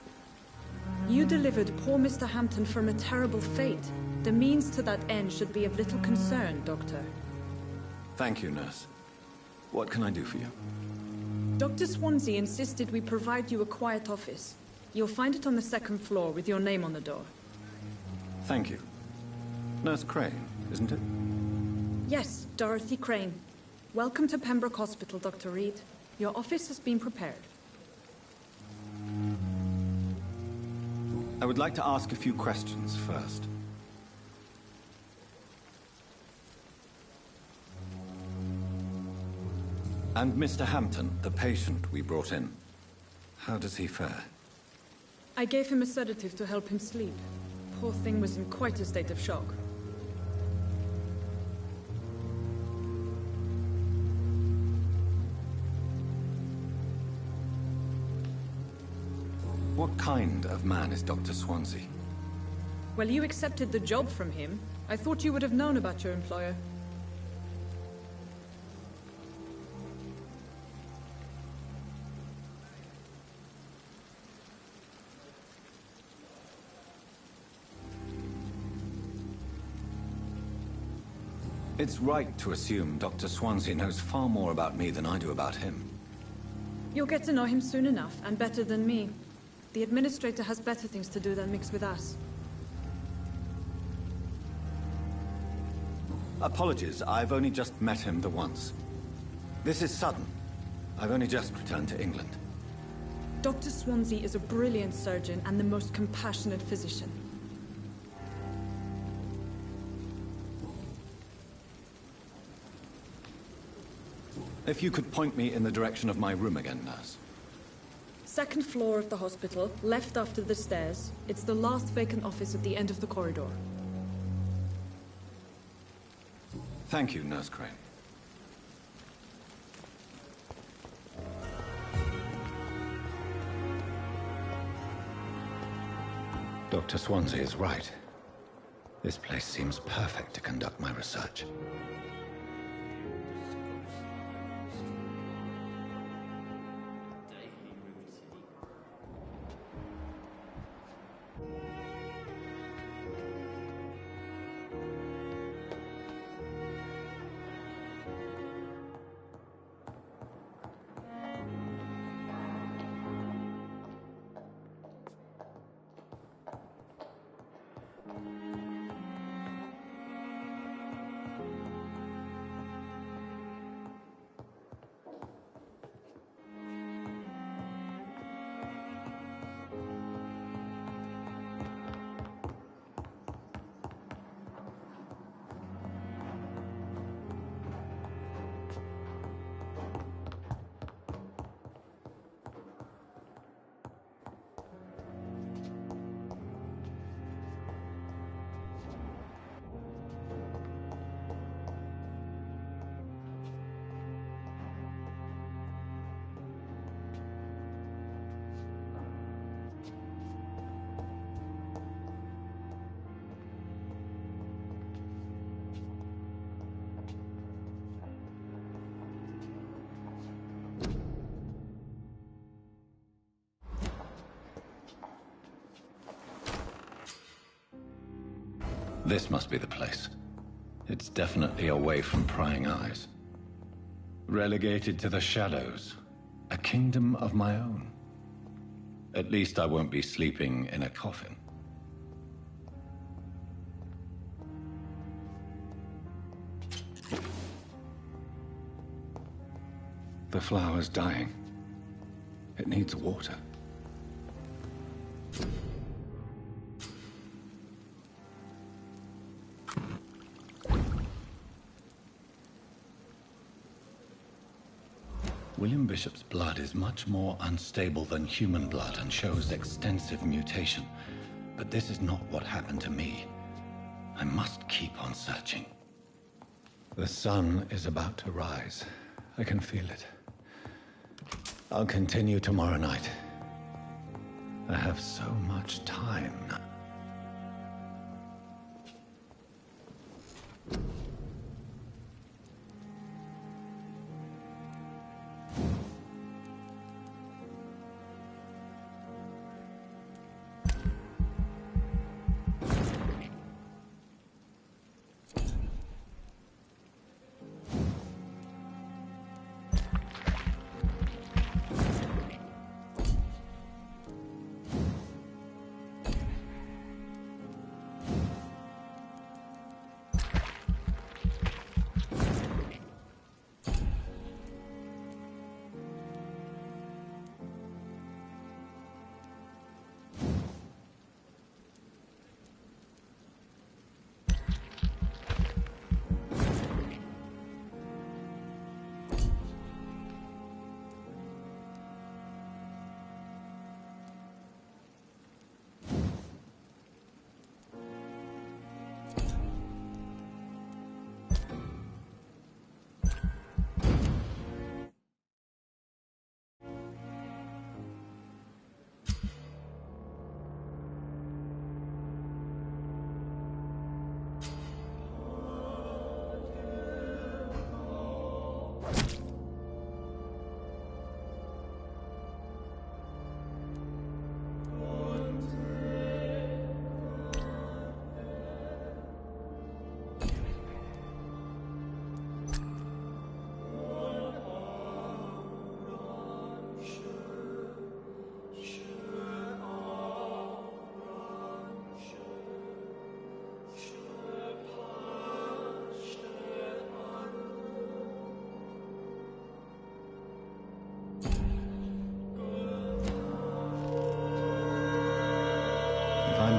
You delivered poor Mr. Hampton from a terrible fate. The means to that end should be of little concern, Doctor. Thank you, nurse. What can I do for you? Dr. Swansea insisted we provide you a quiet office. You'll find it on the second floor with your name on the door. Thank you. Nurse Crane, isn't it? Yes, Dorothy Crane. Welcome to Pembroke Hospital, Dr. Reed. Your office has been prepared. I would like to ask a few questions first. And Mr. Hampton, the patient we brought in, how does he fare? I gave him a sedative to help him sleep. Poor thing was in quite a state of shock. What kind of man is Dr. Swansea? Well, you accepted the job from him. I thought you would have known about your employer. It's right to assume Dr. Swansea knows far more about me than I do about him. You'll get to know him soon enough, and better than me. The administrator has better things to do than mix with us. Apologies, I've only just met him the once. This is sudden. I've only just returned to England. Dr. Swansea is a brilliant surgeon and the most compassionate physician. If you could point me in the direction of my room again, nurse. Second floor of the hospital, left after the stairs. It's the last vacant office at the end of the corridor. Thank you, Nurse Crane. Dr. Swansea is right. This place seems perfect to conduct my research. This must be the place. It's definitely away from prying eyes. Relegated to the shadows. A kingdom of my own. At least I won't be sleeping in a coffin. The flower's dying. It needs water. William Bishop's blood is much more unstable than human blood and shows extensive mutation. But this is not what happened to me. I must keep on searching. The sun is about to rise. I can feel it. I'll continue tomorrow night. I have so much time now.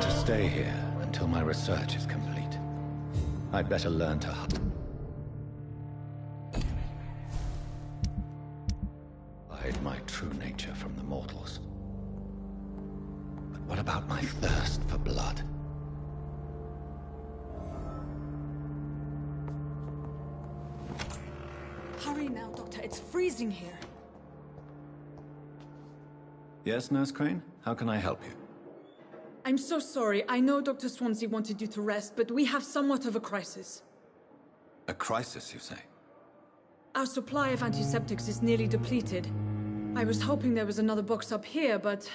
To stay here until my research is complete. I'd better learn to hide my true nature from the mortals. But what about my thirst for blood? Hurry now, Doctor. It's freezing here. Yes, Nurse Crane? How can I help you? I'm so sorry. I know Dr. Swansea wanted you to rest, but we have somewhat of a crisis. A crisis, you say? Our supply of antiseptics is nearly depleted. I was hoping there was another box up here, but...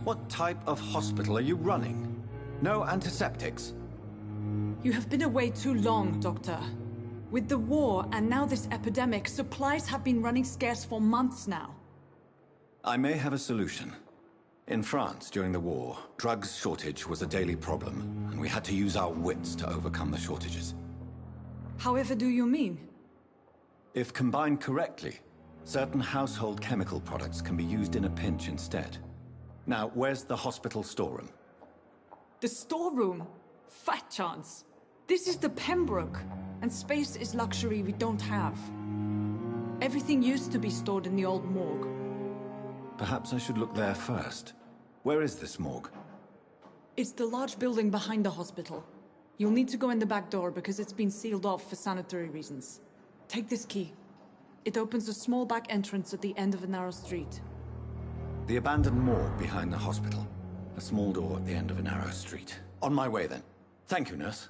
What type of hospital are you running? No antiseptics? You have been away too long, Doctor. With the war and now this epidemic, supplies have been running scarce for months now. I may have a solution. In France, during the war, drugs shortage was a daily problem, and we had to use our wits to overcome the shortages. However do you mean? If combined correctly, certain household chemical products can be used in a pinch instead. Now, where's the hospital storeroom? The storeroom? Fat chance. This is the Pembroke, and space is luxury we don't have. Everything used to be stored in the old morgue. Perhaps I should look there first. Where is this morgue? It's the large building behind the hospital. You'll need to go in the back door because it's been sealed off for sanitary reasons. Take this key. It opens a small back entrance at the end of a narrow street. The abandoned morgue behind the hospital. A small door at the end of a narrow street. On my way then. Thank you, nurse.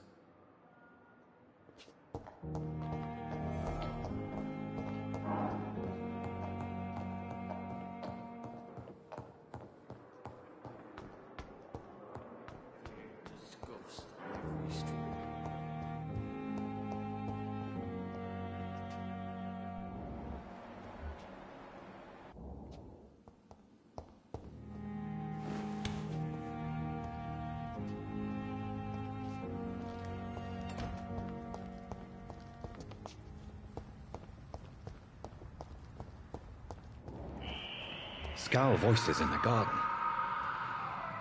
Scowl voices in the garden.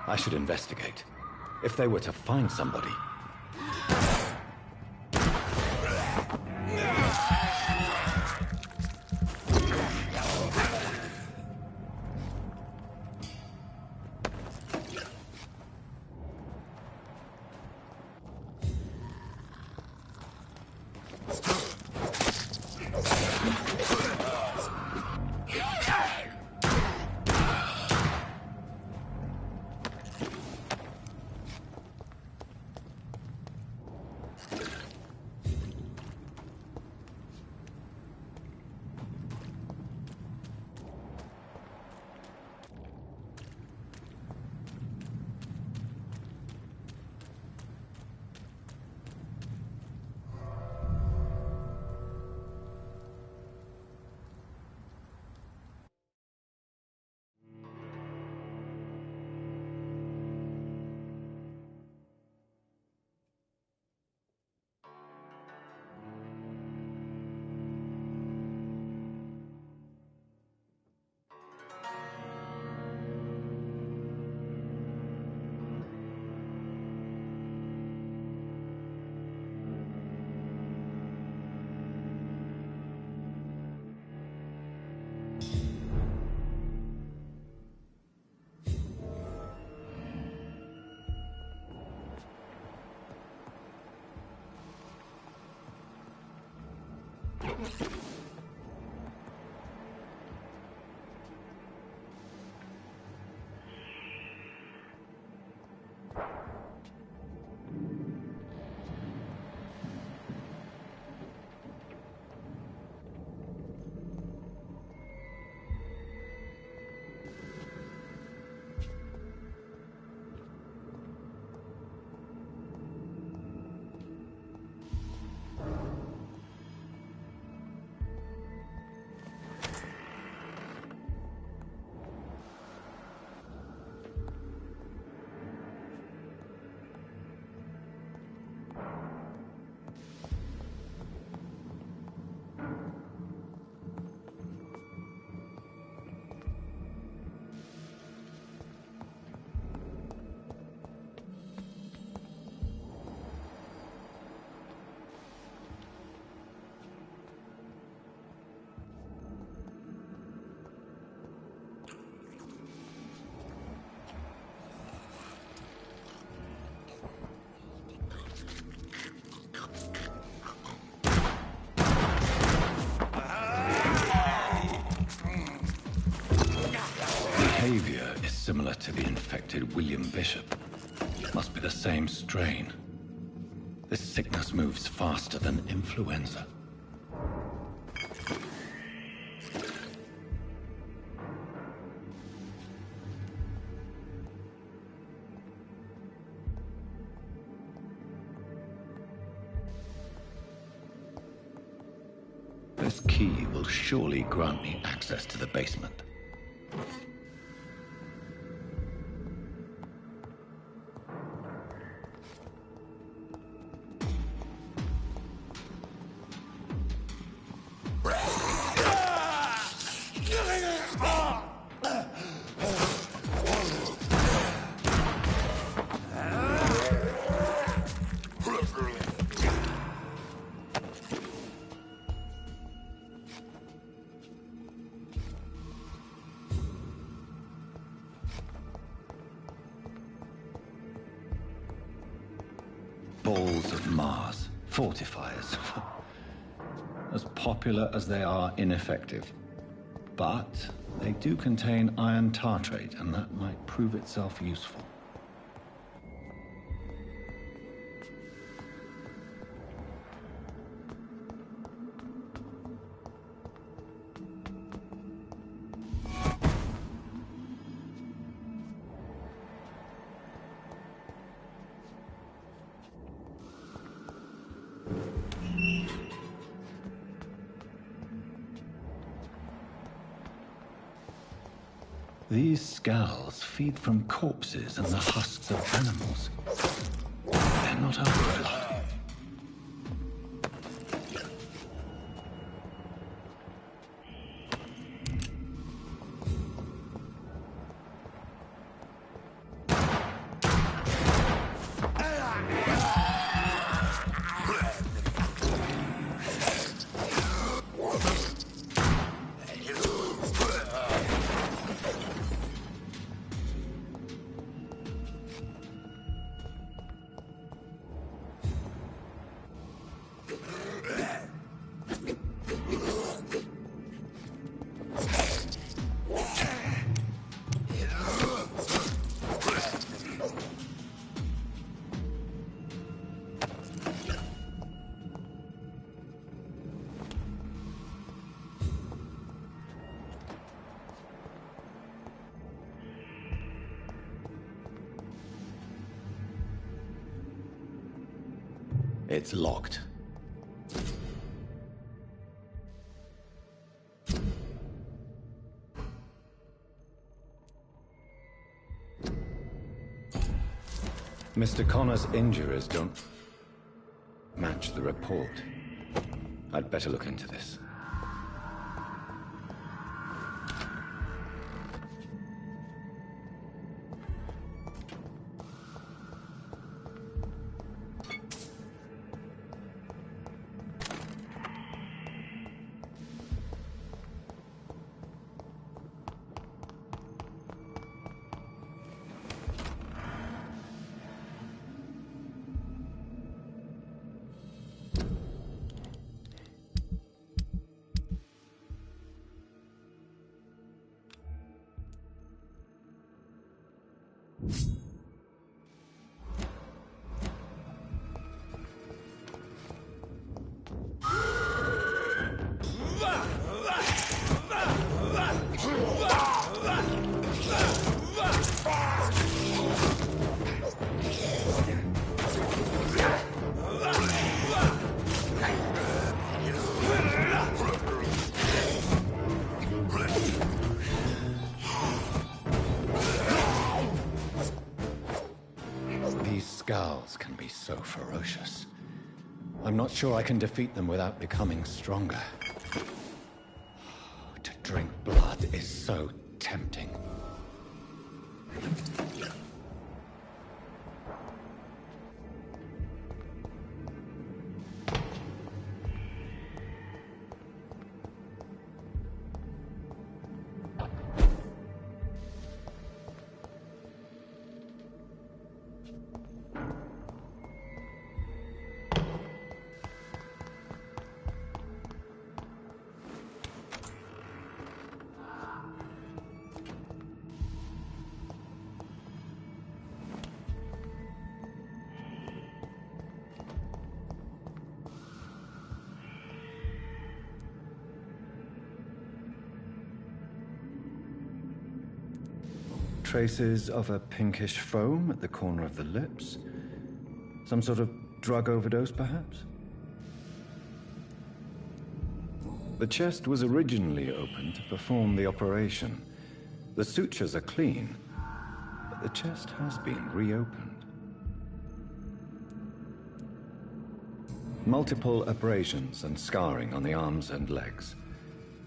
I should investigate. If they were to find somebody... similar to the infected William Bishop. Must be the same strain. This sickness moves faster than influenza. This key will surely grant me access to the basement. Balls of Mars, fortifiers. As popular as they are ineffective. But they do contain iron tartrate, and that might prove itself useful. These skulls feed from corpses and the husks of animals. They're not our blood. It's locked. Mr. Connor's injuries don't match the report. I'd better look into this. Skulls can be so ferocious. I'm not sure I can defeat them without becoming stronger. To drink blood is so tempting. traces of a pinkish foam at the corner of the lips. Some sort of drug overdose, perhaps? The chest was originally opened to perform the operation. The sutures are clean, but the chest has been reopened. Multiple abrasions and scarring on the arms and legs.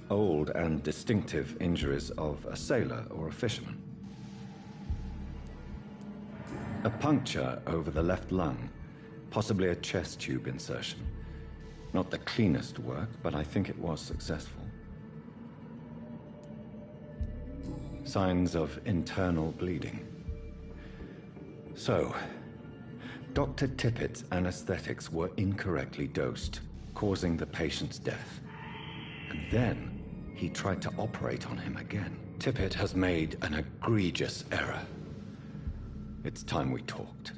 Old and distinctive injuries of a sailor or a fisherman. A puncture over the left lung, possibly a chest tube insertion. Not the cleanest work, but I think it was successful. Signs of internal bleeding. So, Dr. Tippett's anesthetics were incorrectly dosed, causing the patient's death. And then, he tried to operate on him again. Tippett has made an egregious error. It's time we talked.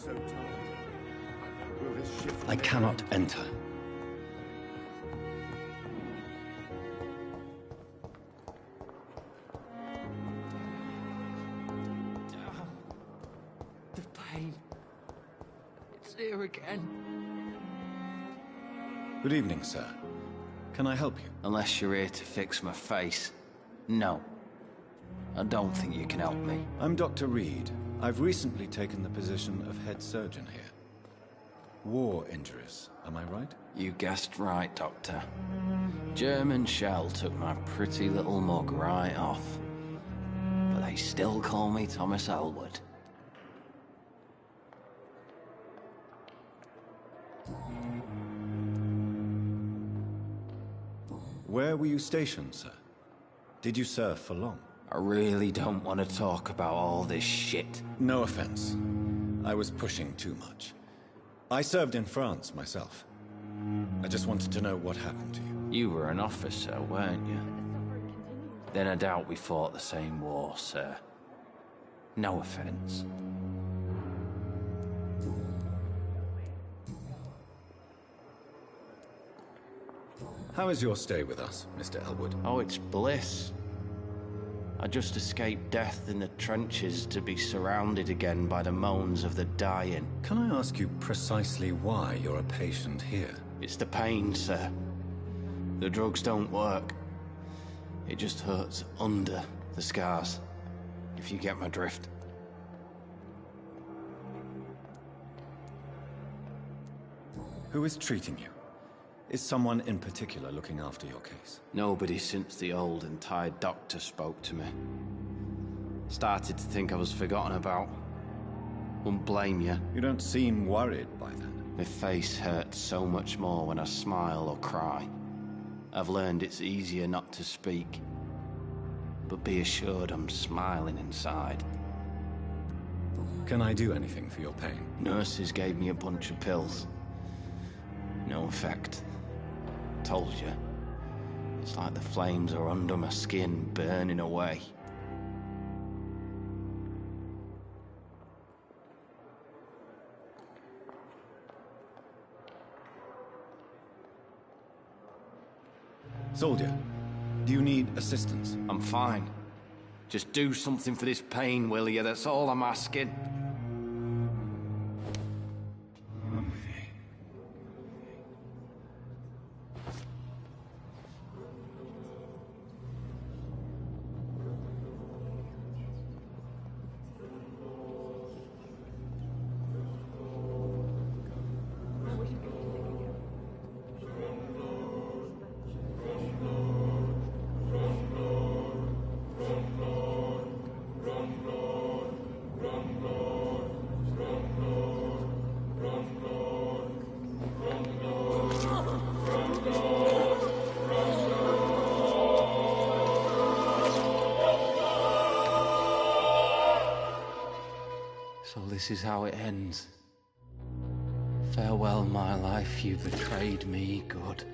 so tired. Will this shift I cannot enter. The pain. It's here again. Good evening, sir. Can I help you? Unless you're here to fix my face. No. I don't think you can help me. I'm Dr. Reed. I've recently taken the position of head surgeon here. War injuries, am I right? You guessed right, Doctor. German shell took my pretty little mug right off. But they still call me Thomas Elwood. Where were you stationed, sir? Did you serve for long? I really don't want to talk about all this shit. No offense. I was pushing too much. I served in France myself. I just wanted to know what happened to you. You were an officer, weren't you? Then I doubt we fought the same war, sir. No offense. How is your stay with us, Mr. Elwood? Oh, it's bliss. I just escaped death in the trenches to be surrounded again by the moans of the dying. Can I ask you precisely why you're a patient here? It's the pain, sir. The drugs don't work. It just hurts under the scars, if you get my drift. Who is treating you? Is someone in particular looking after your case? Nobody since the old and tired doctor spoke to me. Started to think I was forgotten about. Wouldn't blame you. You don't seem worried by that. My face hurts so much more when I smile or cry. I've learned it's easier not to speak. But be assured I'm smiling inside. Can I do anything for your pain? Nurses gave me a bunch of pills. No effect. Told you. It's like the flames are under my skin, burning away. Soldier, do you need assistance? I'm fine. Just do something for this pain, will you? That's all I'm asking. So this is how it ends. Farewell, my life, you betrayed me, good.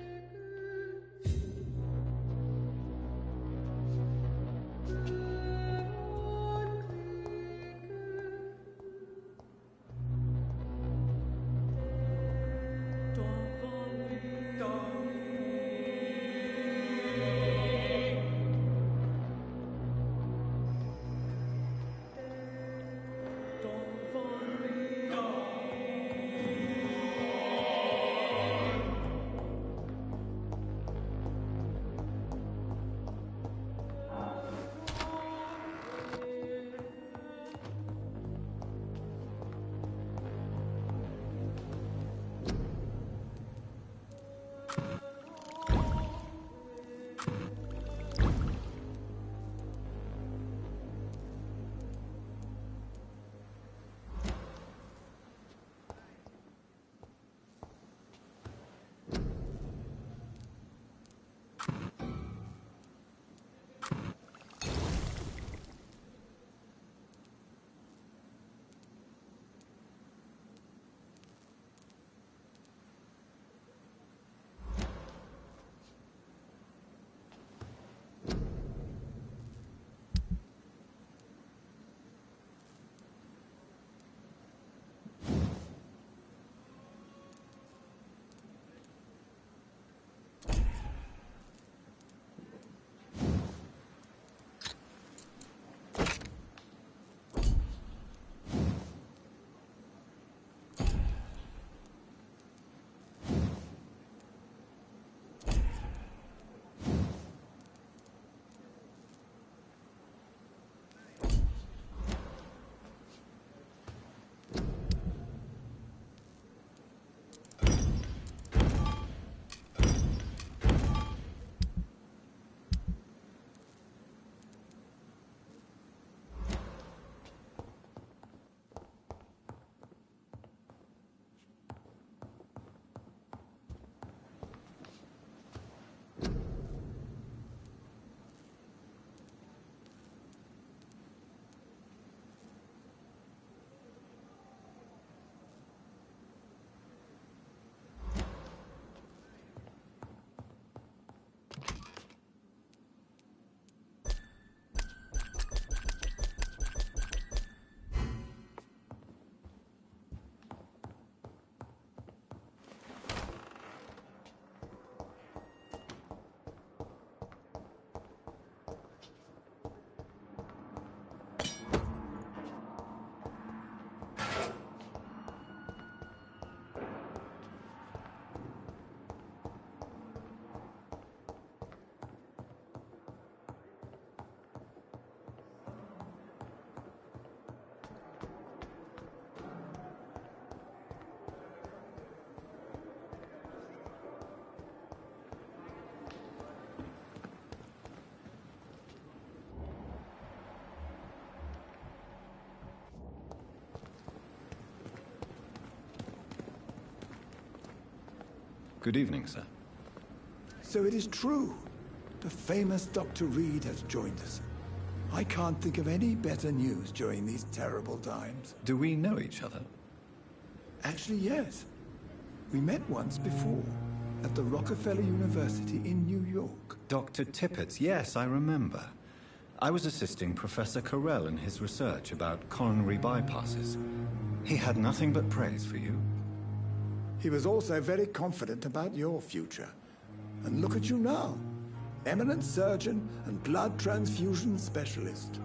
Good evening, sir. So it is true. The famous Dr. Reed has joined us. I can't think of any better news during these terrible times. Do we know each other? Actually, yes. We met once before, at the Rockefeller University in New York. Dr. Tippett, yes, I remember. I was assisting Professor Carell in his research about coronary bypasses. He had nothing but praise for you. He was also very confident about your future. And look at you now. Eminent surgeon and blood transfusion specialist.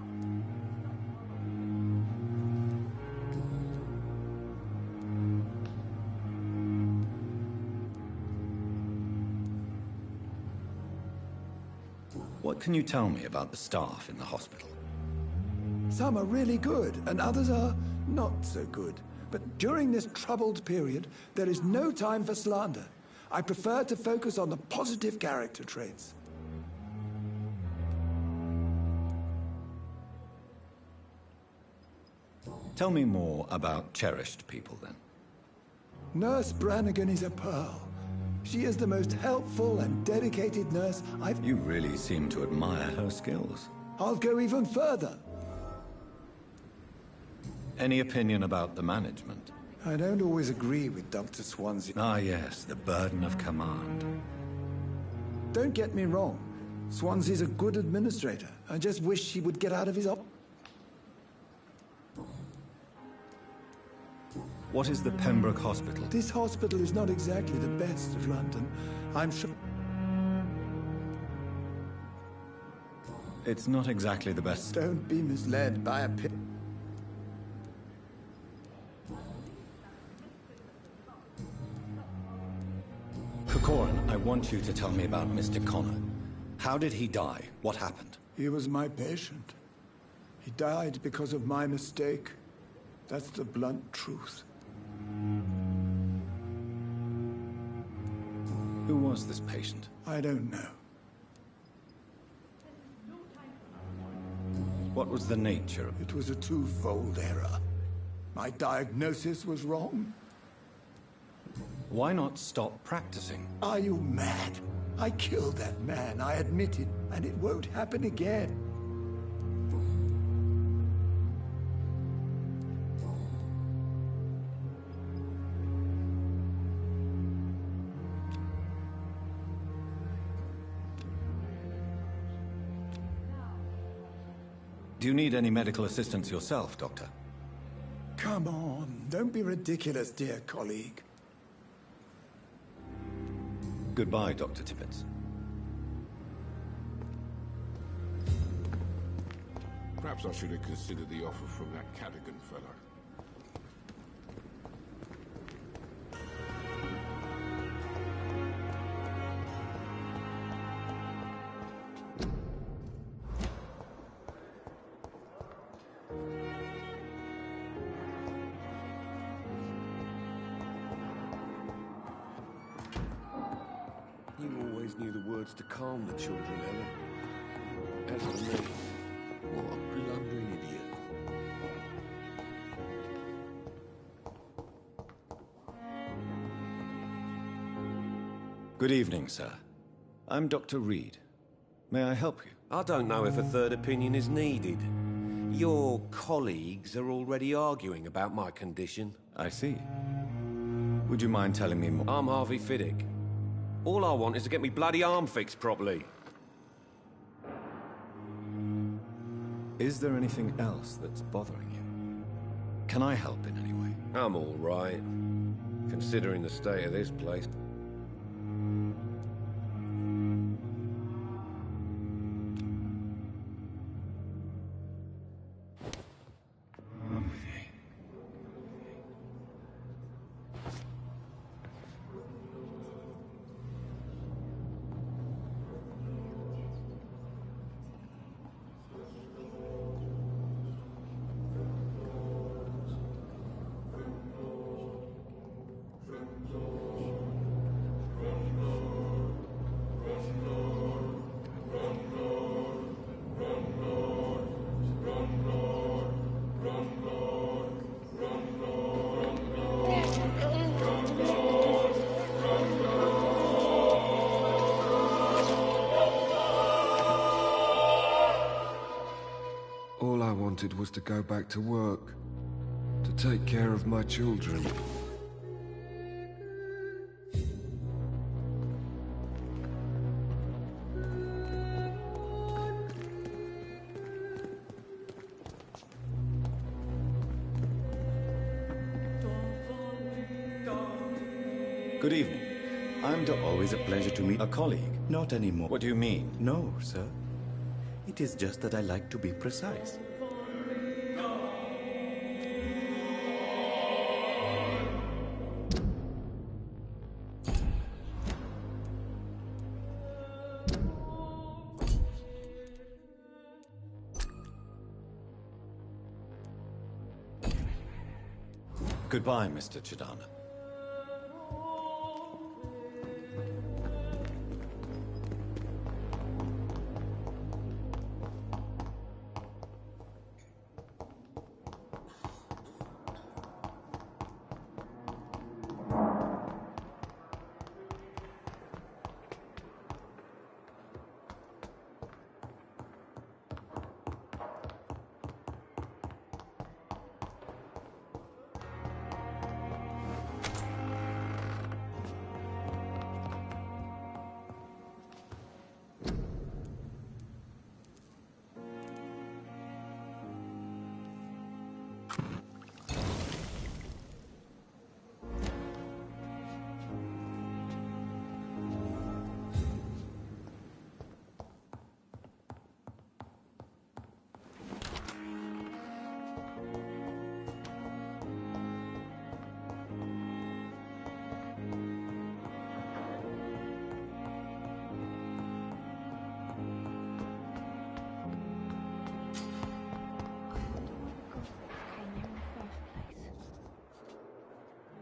What can you tell me about the staff in the hospital? Some are really good, and others are not so good. But during this troubled period, there is no time for slander. I prefer to focus on the positive character traits. Tell me more about cherished people, then. Nurse Brannigan is a pearl. She is the most helpful and dedicated nurse I've... You really seem to admire her skills. I'll go even further. Any opinion about the management? I don't always agree with Dr. Swansea. Ah, yes, the burden of command. Don't get me wrong. Swansea's a good administrator. I just wish he would get out of his op... What is the Pembroke Hospital? This hospital is not exactly the best of London. I'm sure... It's not exactly the best... Don't be misled by a pit... Corcoran, I want you to tell me about Mr. Connor. How did he die? What happened? He was my patient. He died because of my mistake. That's the blunt truth. Who was this patient? I don't know. What was the nature of it? It was a twofold error. My diagnosis was wrong. Why not stop practicing? Are you mad? I killed that man, I admit it, and it won't happen again. Do you need any medical assistance yourself, Doctor? Come on, don't be ridiculous, dear colleague. Goodbye, Dr. Tippett. Perhaps I should have considered the offer from that Cadogan fellow. You always knew the words to calm the children, Ellen. As for me, what a blundering idiot. Good evening, sir. I'm Dr. Reed. May I help you? I don't know if a third opinion is needed. Your colleagues are already arguing about my condition. I see. Would you mind telling me more? I'm Harvey Fiddick. All I want is to get me bloody arm fixed properly. Is there anything else that's bothering you? Can I help in any way? I'm all right, considering the state of this place. wanted was to go back to work, to take care of my children. Good evening. Always a pleasure to meet a colleague. Not anymore. What do you mean? No, sir. It is just that I like to be precise. Goodbye, Mr. Chidana.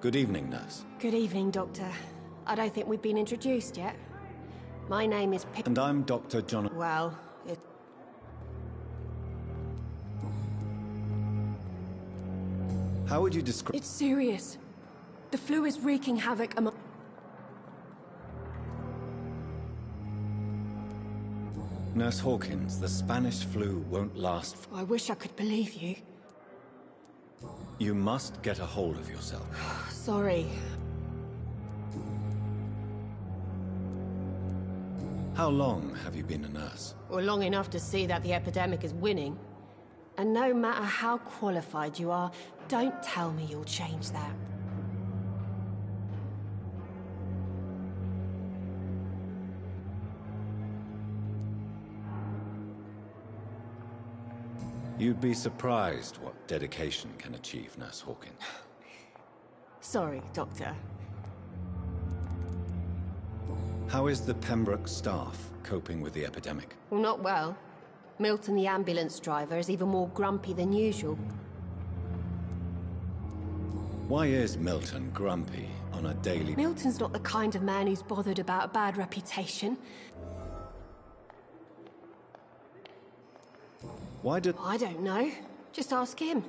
Good evening, nurse. Good evening, Doctor. I don't think we've been introduced yet. My name is And I'm Dr. Jonathan. Well, How would you describe... It's serious. The flu is wreaking havoc among... Nurse Hawkins, the Spanish flu won't last... I wish I could believe you. You must get a hold of yourself. Sorry. How long have you been a nurse? Well, long enough to see that the epidemic is winning. And no matter how qualified you are, don't tell me you'll change that. You'd be surprised what dedication can achieve, Nurse Hawkins. Sorry, Doctor. How is the Pembroke staff coping with the epidemic? Well, not well. Milton, the ambulance driver, is even more grumpy than usual. Why is Milton grumpy on a daily... Milton's not the kind of man who's bothered about a bad reputation. Why did... I don't know. Just ask him.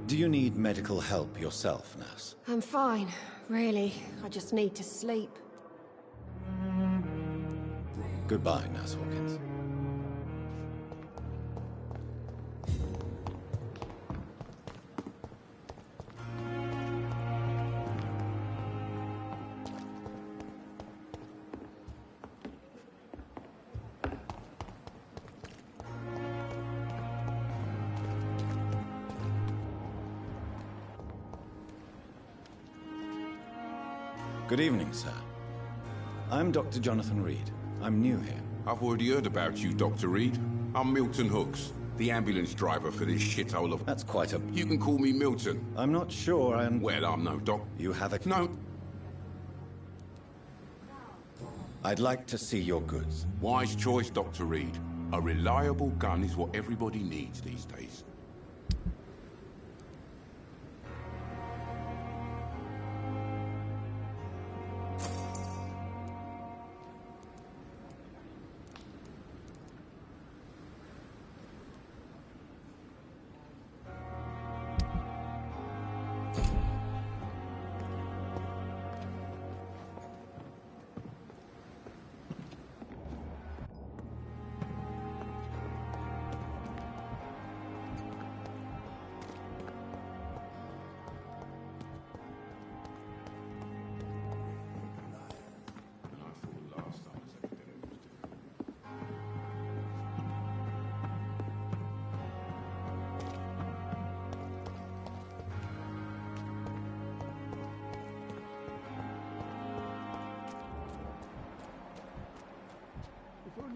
Do you need medical help yourself, nurse? I'm fine, really. I just need to sleep. Goodbye, Nurse Hawkins. Good evening, sir. I'm Dr. Jonathan Reed. I'm new here. I've already heard about you, Dr. Reed. I'm Milton Hooks, the ambulance driver for this shithole of... That's quite a... You can call me Milton. I'm not sure I'm... Well, I'm no doc. You have a... No. I'd like to see your goods. Wise choice, Dr. Reed. A reliable gun is what everybody needs these days.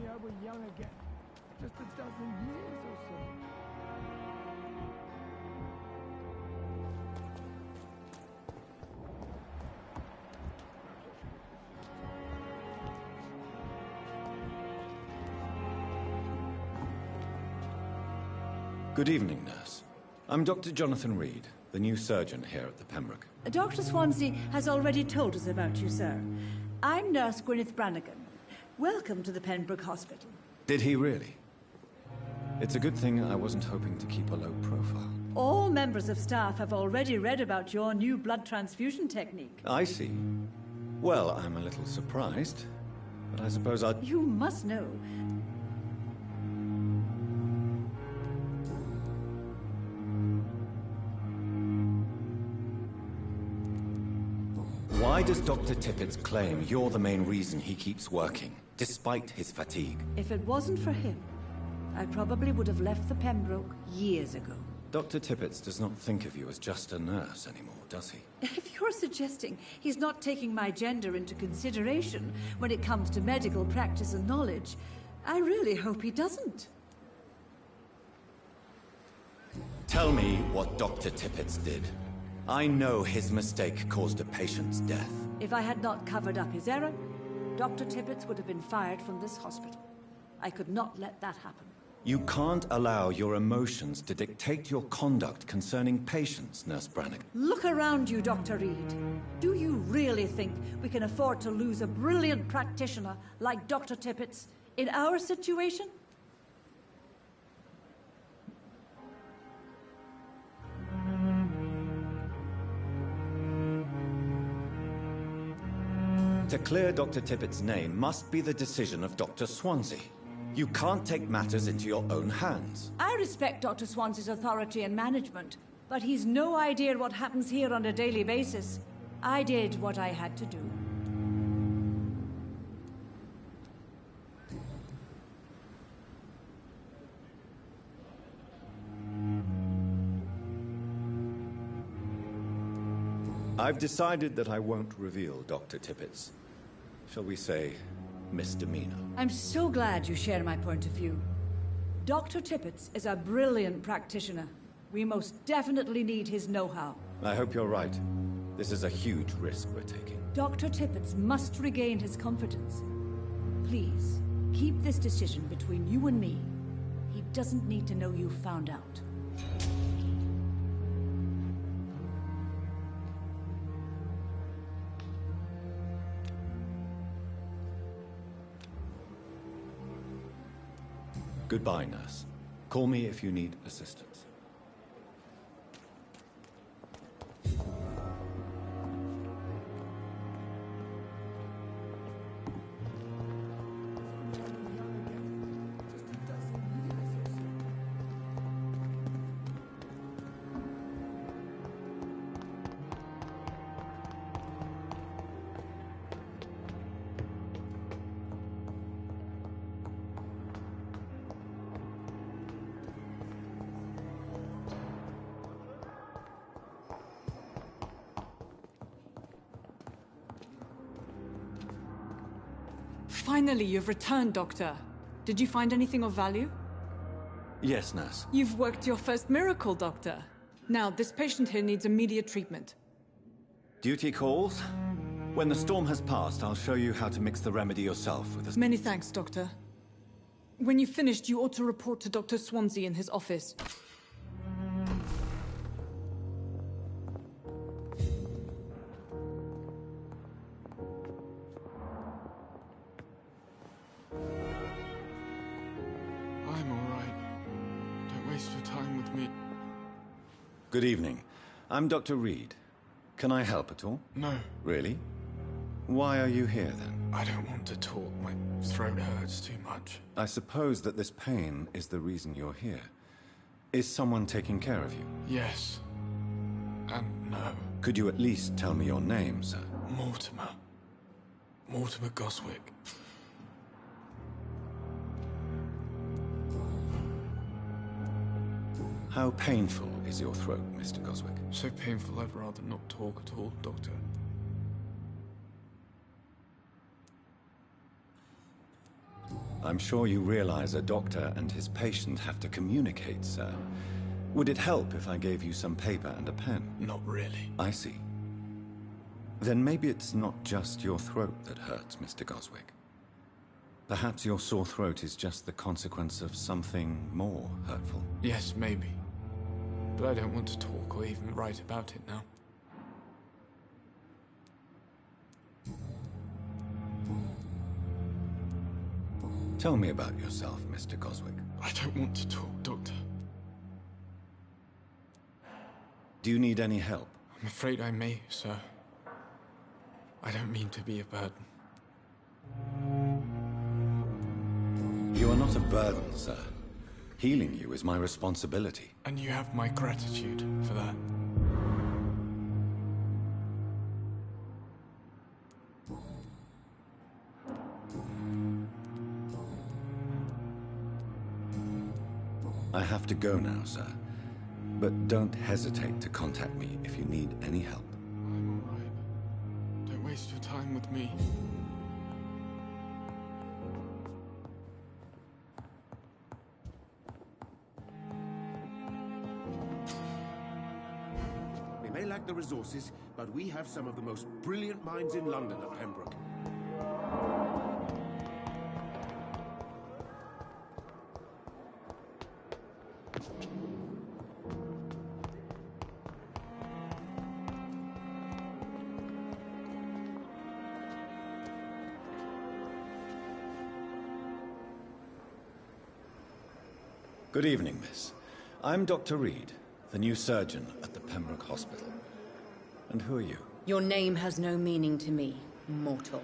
only I were young again. Just a dozen years or so. Good evening, nurse. I'm Dr. Jonathan Reed, the new surgeon here at the Pembroke. Dr. Swansea has already told us about you, sir. I'm Nurse Gwyneth Brannigan. Welcome to the Pembroke Hospital. Did he really? It's a good thing I wasn't hoping to keep a low profile. All members of staff have already read about your new blood transfusion technique. I see. Well, I'm a little surprised, but I suppose I'd... You must know. Why does Dr. Tippett's claim you're the main reason he keeps working, despite his fatigue? If it wasn't for him, I probably would have left the Pembroke years ago. Dr. Tippett does not think of you as just a nurse anymore, does he? If you're suggesting he's not taking my gender into consideration when it comes to medical practice and knowledge, I really hope he doesn't. Tell me what Dr. Tippett did. I know his mistake caused a patient's death. If I had not covered up his error, Dr. Tippett would have been fired from this hospital. I could not let that happen. You can't allow your emotions to dictate your conduct concerning patients, Nurse Brannigan. Look around you, Dr. Reed. Do you really think we can afford to lose a brilliant practitioner like Dr. Tippett in our situation? To clear Dr. Tippett's name must be the decision of Dr. Swansea. You can't take matters into your own hands. I respect Dr. Swansea's authority and management, but he's no idea what happens here on a daily basis. I did what I had to do. I've decided that I won't reveal Dr. Tippett's, shall we say, misdemeanor. I'm so glad you share my point of view. Dr. Tippett is a brilliant practitioner. We most definitely need his know-how. I hope you're right. This is a huge risk we're taking. Dr. Tippett must regain his confidence. Please, keep this decision between you and me. He doesn't need to know you found out. Goodbye, nurse. Call me if you need assistance. Finally, you've returned, Doctor. Did you find anything of value? Yes, nurse. You've worked your first miracle, Doctor. Now, this patient here needs immediate treatment. Duty calls? When the storm has passed, I'll show you how to mix the remedy yourself with a... Many thanks, Doctor. When you've finished, you ought to report to Dr. Swansea in his office. I'm all right. Don't waste your time with me. Good evening. I'm Dr. Reed. Can I help at all? No. Really? Why are you here, then? I don't want to talk. My throat hurts too much. I suppose that this pain is the reason you're here. Is someone taking care of you? Yes. And no. Could you at least tell me your name, sir? Mortimer. Mortimer Goswick. How painful is your throat, Mr. Goswick? So painful I'd rather not talk at all, Doctor. I'm sure you realize a doctor and his patient have to communicate, sir. Would it help if I gave you some paper and a pen? Not really. I see. Then maybe it's not just your throat that hurts, Mr. Goswick. Perhaps your sore throat is just the consequence of something more hurtful. Yes, maybe. But I don't want to talk or even write about it now. Tell me about yourself, Mr. Goswick. I don't want to talk, Doctor. Do you need any help? I'm afraid I may, sir. I don't mean to be a burden. You are not a burden, sir. Healing you is my responsibility. And you have my gratitude for that. I have to go now, sir. But don't hesitate to contact me if you need any help. I'm all right. Don't waste your time with me. We may lack the resources, but we have some of the most brilliant minds in London at Pembroke. Good evening, miss. I'm Dr. Reed, the new surgeon at the Pembroke Hospital. And who are you? Your name has no meaning to me, mortal.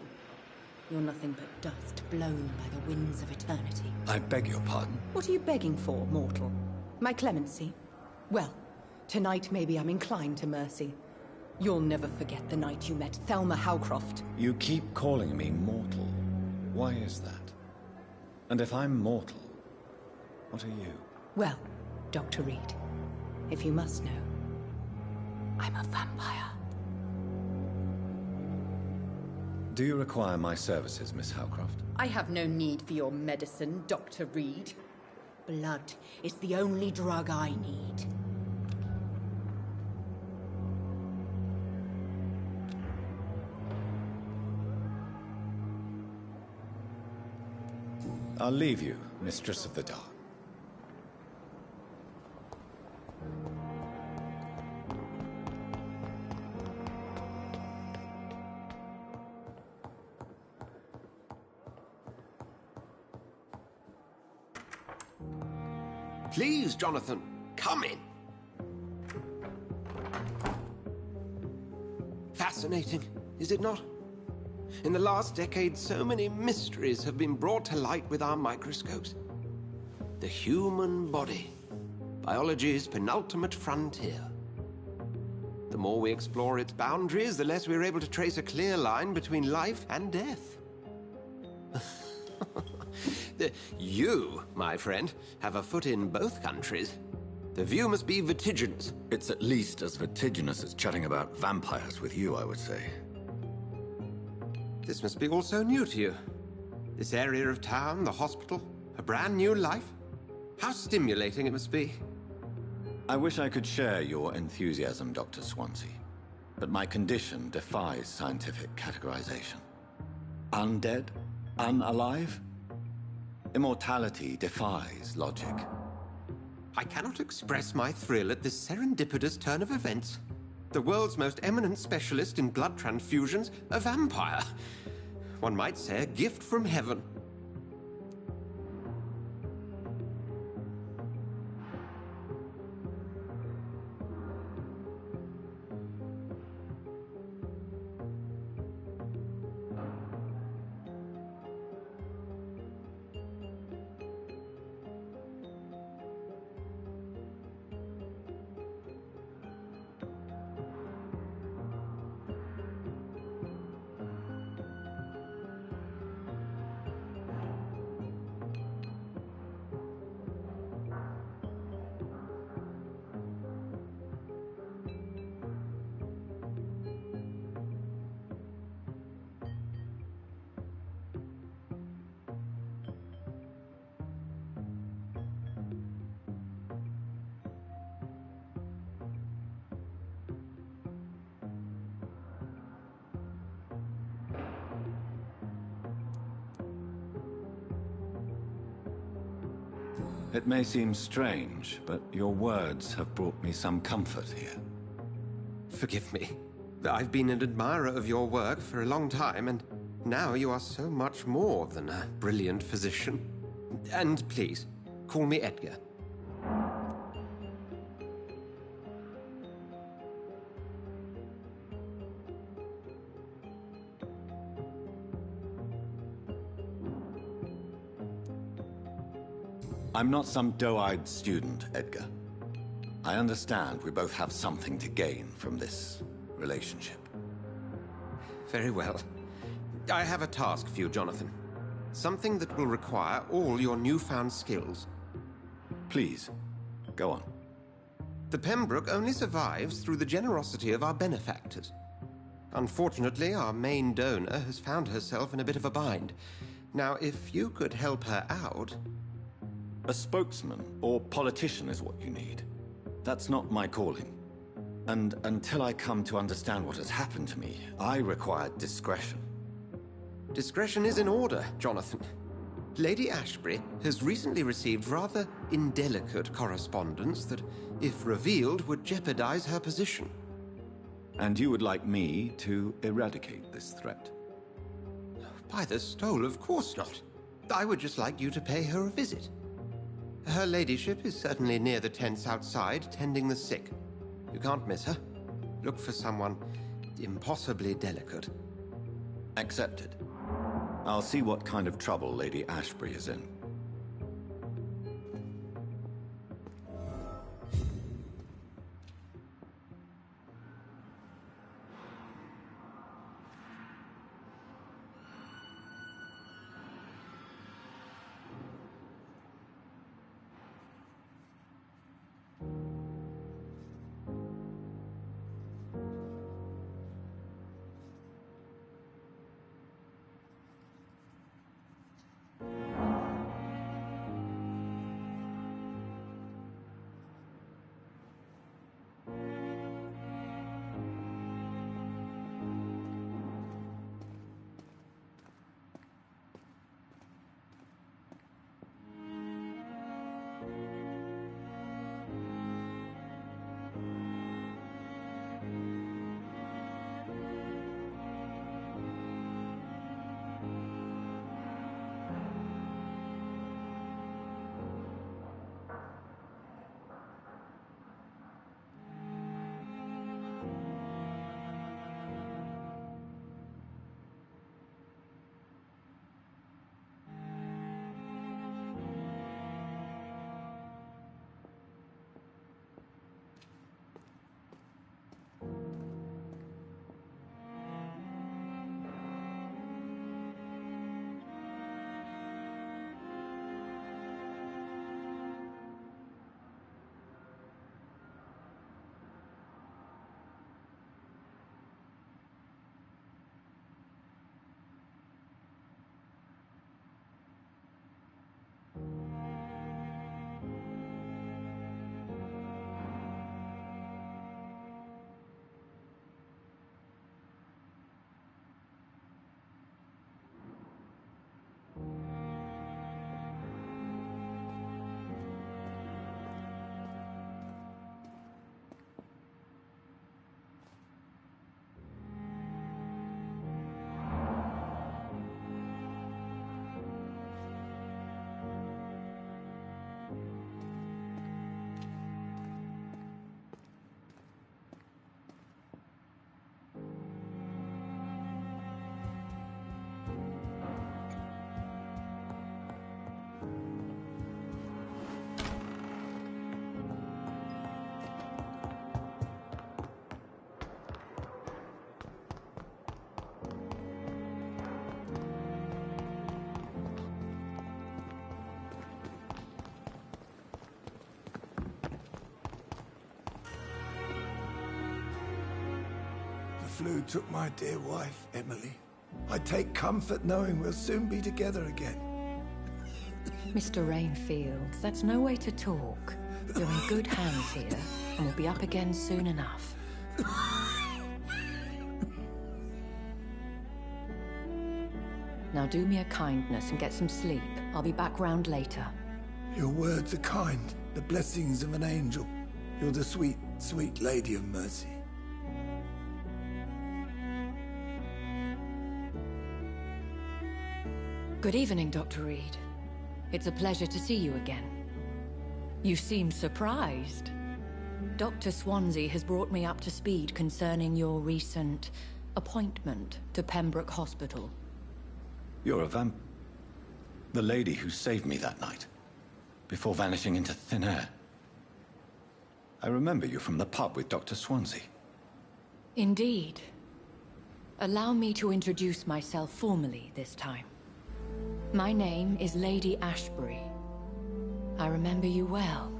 You're nothing but dust blown by the winds of eternity. I beg your pardon? What are you begging for, mortal? My clemency? Well, tonight maybe I'm inclined to mercy. You'll never forget the night you met Thelma Howcroft. You keep calling me mortal. Why is that? And if I'm mortal, what are you? Well, Dr. Reed, if you must know, I'm a vampire. Do you require my services, Miss Howcroft? I have no need for your medicine, Dr. Reed. Blood is the only drug I need. I'll leave you, Mistress of the Dark. Please, Jonathan, come in. Fascinating, is it not? In the last decade, so many mysteries have been brought to light with our microscopes. The human body, biology's penultimate frontier. The more we explore its boundaries, the less we're able to trace a clear line between life and death. You, my friend, have a foot in both countries. The view must be vertiginous. It's at least as vertiginous as chatting about vampires with you, I would say. This must be all so new to you. This area of town, the hospital, a brand new life. How stimulating it must be. I wish I could share your enthusiasm, Dr. Swansea. But my condition defies scientific categorization. Undead? Unalive? Immortality defies logic. I cannot express my thrill at this serendipitous turn of events. The world's most eminent specialist in blood transfusions, a vampire. One might say a gift from heaven. It may seem strange, but your words have brought me some comfort here. Forgive me. I've been an admirer of your work for a long time, and now you are so much more than a brilliant physician. And please, call me Edgar. I'm not some doe-eyed student, Edgar. I understand we both have something to gain from this relationship. Very well. I have a task for you, Jonathan. Something that will require all your newfound skills. Please, go on. The Pembroke only survives through the generosity of our benefactors. Unfortunately, our main donor has found herself in a bit of a bind. Now, if you could help her out... A spokesman or politician is what you need. That's not my calling. And until I come to understand what has happened to me, I require discretion. Discretion is in order, Jonathan. Lady Ashbury has recently received rather indelicate correspondence that, if revealed, would jeopardize her position. And you would like me to eradicate this threat? By the stole, of course not. I would just like you to pay her a visit. Her ladyship is certainly near the tents outside, tending the sick. You can't miss her. Look for someone impossibly delicate. Accepted. I'll see what kind of trouble Lady Ashbury is in. The flu took my dear wife, Emily. I take comfort knowing we'll soon be together again. Mr. Rainfield, that's no way to talk. You're in good hands here, and we'll be up again soon enough. Now do me a kindness and get some sleep. I'll be back round later. Your words are kind, the blessings of an angel. You're the sweet, sweet Lady of Mercy. Good evening, Dr. Reed. It's a pleasure to see you again. You seem surprised. Dr. Swansea has brought me up to speed concerning your recent appointment to Pembroke Hospital. You're a the lady who saved me that night, before vanishing into thin air. I remember you from the pub with Dr. Swansea. Indeed. Allow me to introduce myself formally this time. My name is Lady Ashbury. I remember you well,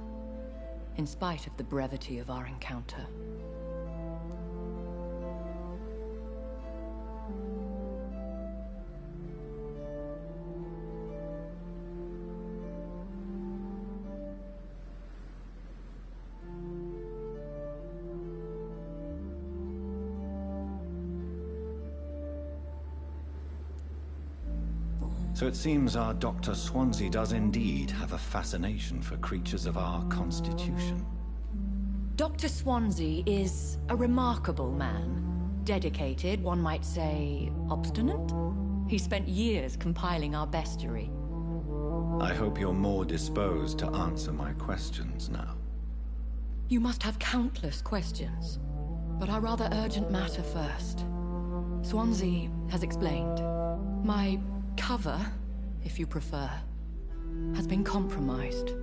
in spite of the brevity of our encounter. So it seems our Dr. Swansea does indeed have a fascination for creatures of our constitution. Dr. Swansea is a remarkable man. Dedicated, one might say, obstinate? He spent years compiling our bestiary. I hope you're more disposed to answer my questions now. You must have countless questions, but our rather urgent matter first. Swansea has explained. My cover, if you prefer, has been compromised.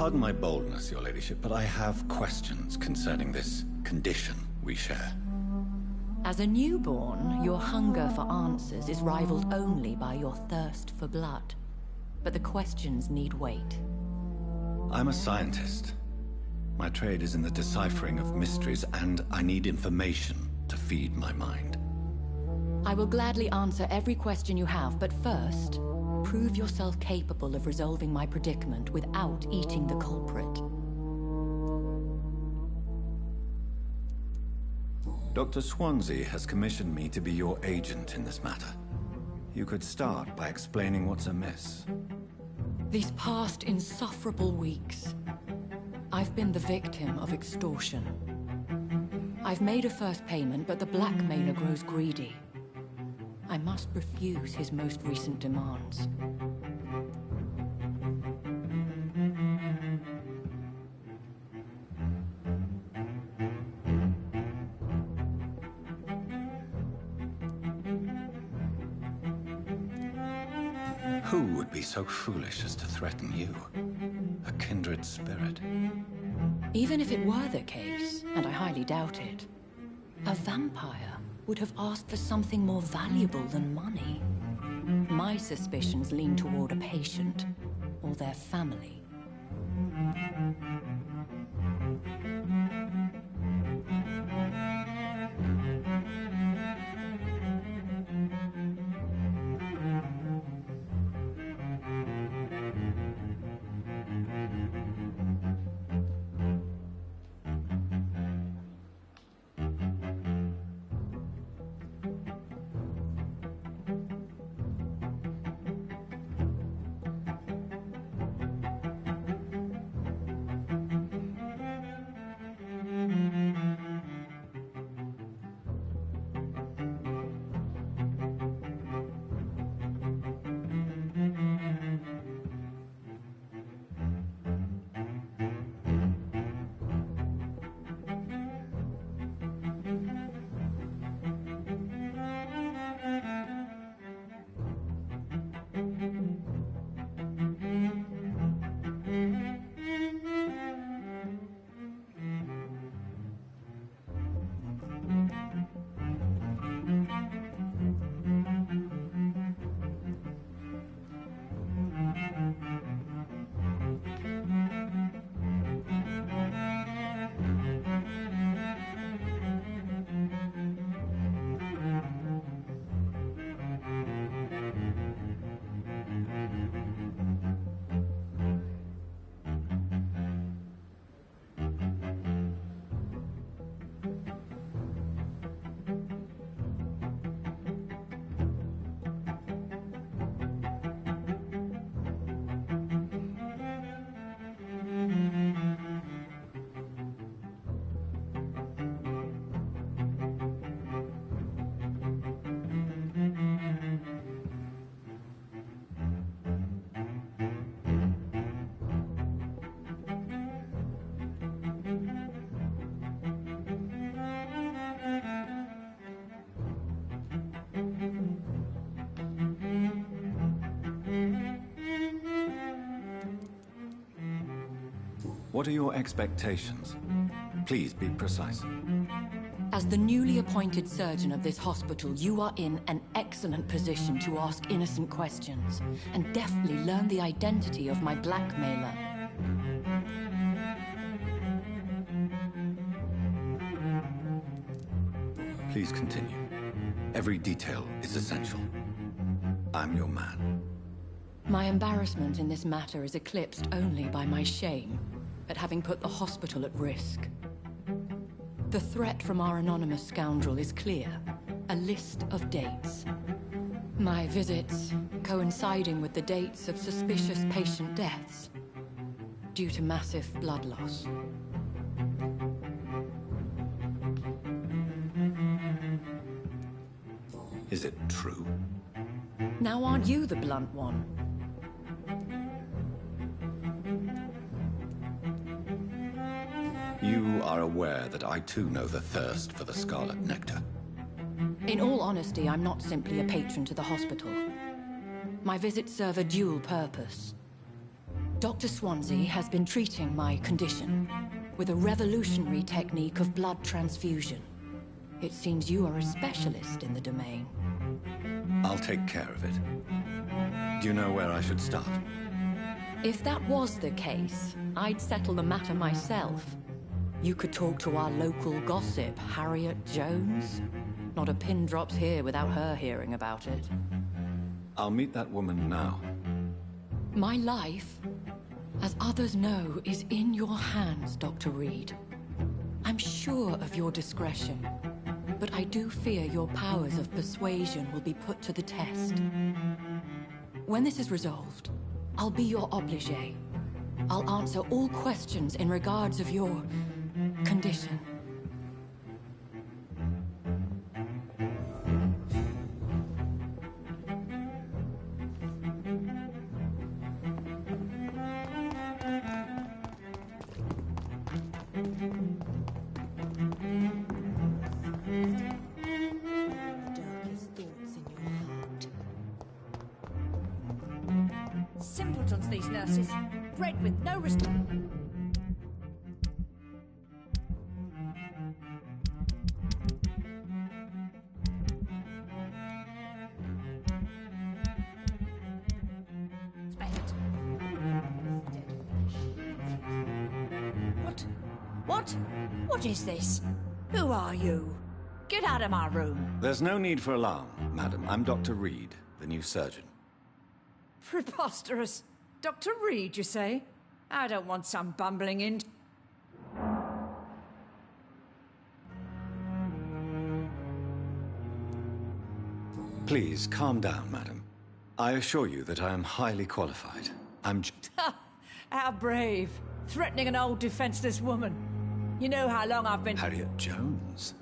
Pardon my boldness, your ladyship, but I have questions concerning this condition we share. As a newborn, your hunger for answers is rivaled only by your thirst for blood. But the questions need wait. I'm a scientist. My trade is in the deciphering of mysteries, and I need information to feed my mind. I will gladly answer every question you have, but first, prove yourself capable of resolving my predicament without eating the culprit. Dr. Swansea has commissioned me to be your agent in this matter. You could start by explaining what's amiss. These past insufferable weeks, I've been the victim of extortion. I've made a first payment, but the blackmailer grows greedy. I must refuse his most recent demands. Who would be so foolish as to threaten you? A kindred spirit. Even if it were the case, and I highly doubt it, a vampire would have asked for something more valuable than money. My suspicions lean toward a patient or their family. What are your expectations? Please be precise. As the newly appointed surgeon of this hospital, you are in an excellent position to ask innocent questions and deftly learn the identity of my blackmailer. Please continue. Every detail is essential. I'm your man. My embarrassment in this matter is eclipsed only by my shame at having put the hospital at risk. The threat from our anonymous scoundrel is clear. A list of dates. My visits coinciding with the dates of suspicious patient deaths due to massive blood loss. Is it true? Now aren't you the blunt one? You are aware that I too know the thirst for the scarlet nectar. In all honesty, I'm not simply a patron to the hospital. My visits serve a dual purpose. Dr. Swansea has been treating my condition with a revolutionary technique of blood transfusion. It seems you are a specialist in the domain. I'll take care of it. Do you know where I should start? If that was the case, I'd settle the matter myself. You could talk to our local gossip, Harriet Jones. Not a pin drops here without her hearing about it. I'll meet that woman now. My life, as others know, is in your hands, Dr. Reed. I'm sure of your discretion, but I do fear your powers of persuasion will be put to the test. When this is resolved, I'll be your obligé. I'll answer all questions in regards of your condition. Simpletons, these nurses. Bred with no respect. What is this? Who are you? Get out of my room. There's no need for alarm, madam. I'm Dr. Reed, the new surgeon. Preposterous. Dr. Reed, you say? I don't want some bumbling in. Please, calm down, madam. I assure you that I am highly qualified. I'm How brave. Threatening an old defenseless woman. You know how long I've been— Harriet Jones.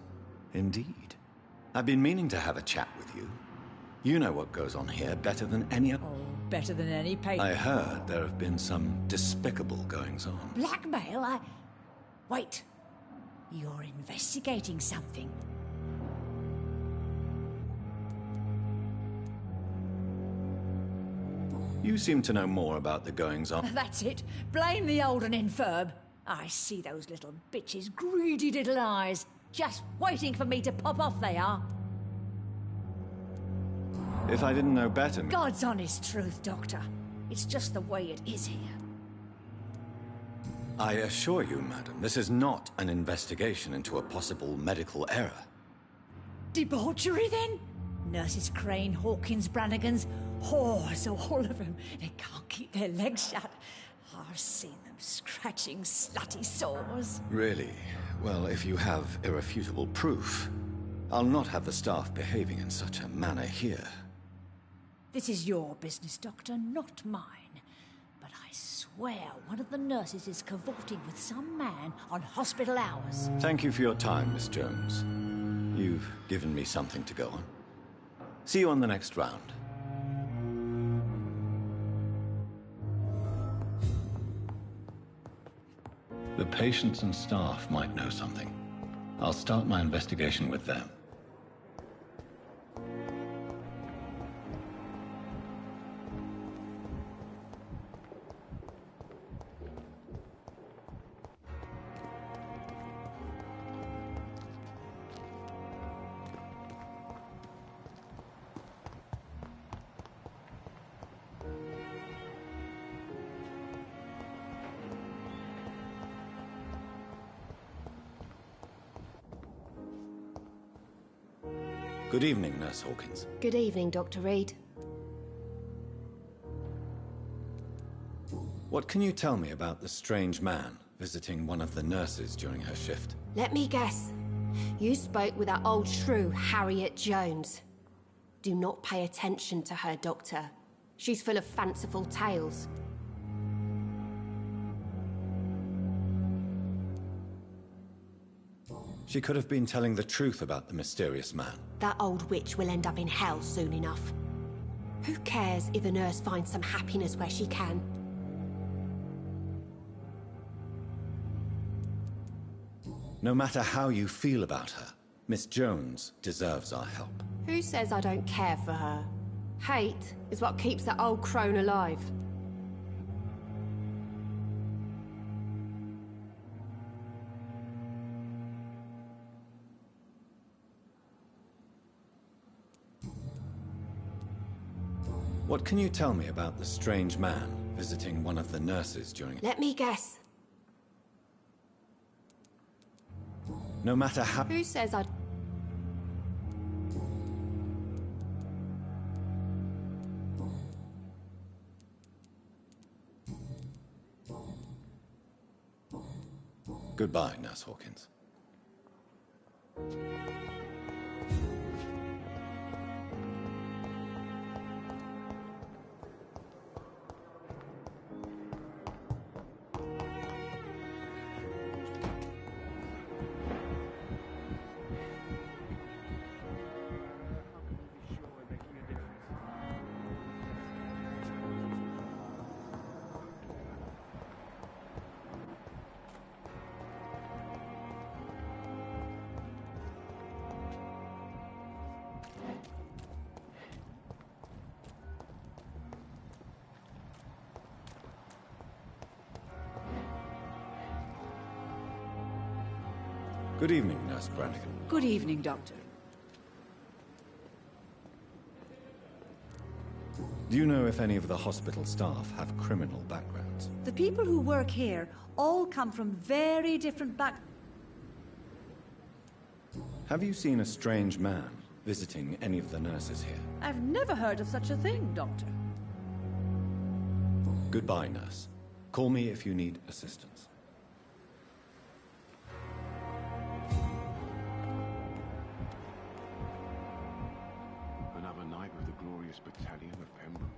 Indeed. I've been meaning to have a chat with you. You know what goes on here better than any other. Oh, better than any patient. I heard there have been some despicable goings-on. Blackmail? Wait. You're investigating something. You seem to know more about the goings-on. That's it. Blame the old and infirm. I see those little bitches' greedy little eyes. Just waiting for me to pop off they are. If I didn't know better... God's honest truth, Doctor. It's just the way it is here. I assure you, madam, this is not an investigation into a possible medical error. Debauchery, then? Nurses Crane, Hawkins, Brannigans, whores, all of them. They can't keep their legs shut. I've seen them scratching slutty sores. Really? Well, if you have irrefutable proof, I'll not have the staff behaving in such a manner here. This is your business, Doctor, not mine. But I swear one of the nurses is cavorting with some man on hospital hours. Thank you for your time, Miss Jones. You've given me something to go on. See you on the next round. The patients and staff might know something. I'll start my investigation with them. Good evening, Nurse Hawkins. Good evening, Dr. Reed. What can you tell me about the strange man visiting one of the nurses during her shift? Let me guess. You spoke with that old shrew, Harriet Jones. Do not pay attention to her, Doctor. She's full of fanciful tales. She could have been telling the truth about the mysterious man. That old witch will end up in hell soon enough. Who cares if a nurse finds some happiness where she can? No matter how you feel about her, Miss Jones deserves our help. Who says I don't care for her? Hate is what keeps that old crone alive. What can you tell me about the strange man visiting one of the nurses during... Let me guess. No matter how... Who says I... Goodbye, Nurse Hawkins. Good evening, Nurse Brannigan. Good evening, Doctor. Do you know if any of the hospital staff have criminal backgrounds? The people who work here all come from very different Have you seen a strange man visiting any of the nurses here? I've never heard of such a thing, Doctor. Goodbye, nurse. Call me if you need assistance. Another night with the glorious battalion of Pembroke.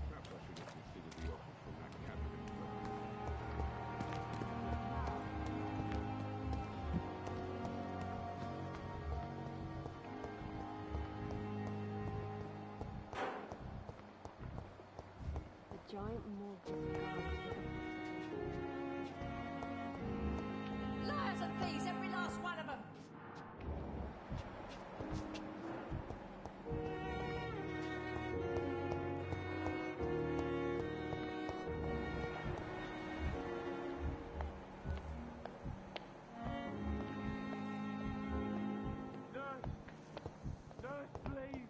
Perhaps I should have considered the offer from that cabinet. The giant morgue. Liars and thieves, every last one of them! Nurse, please.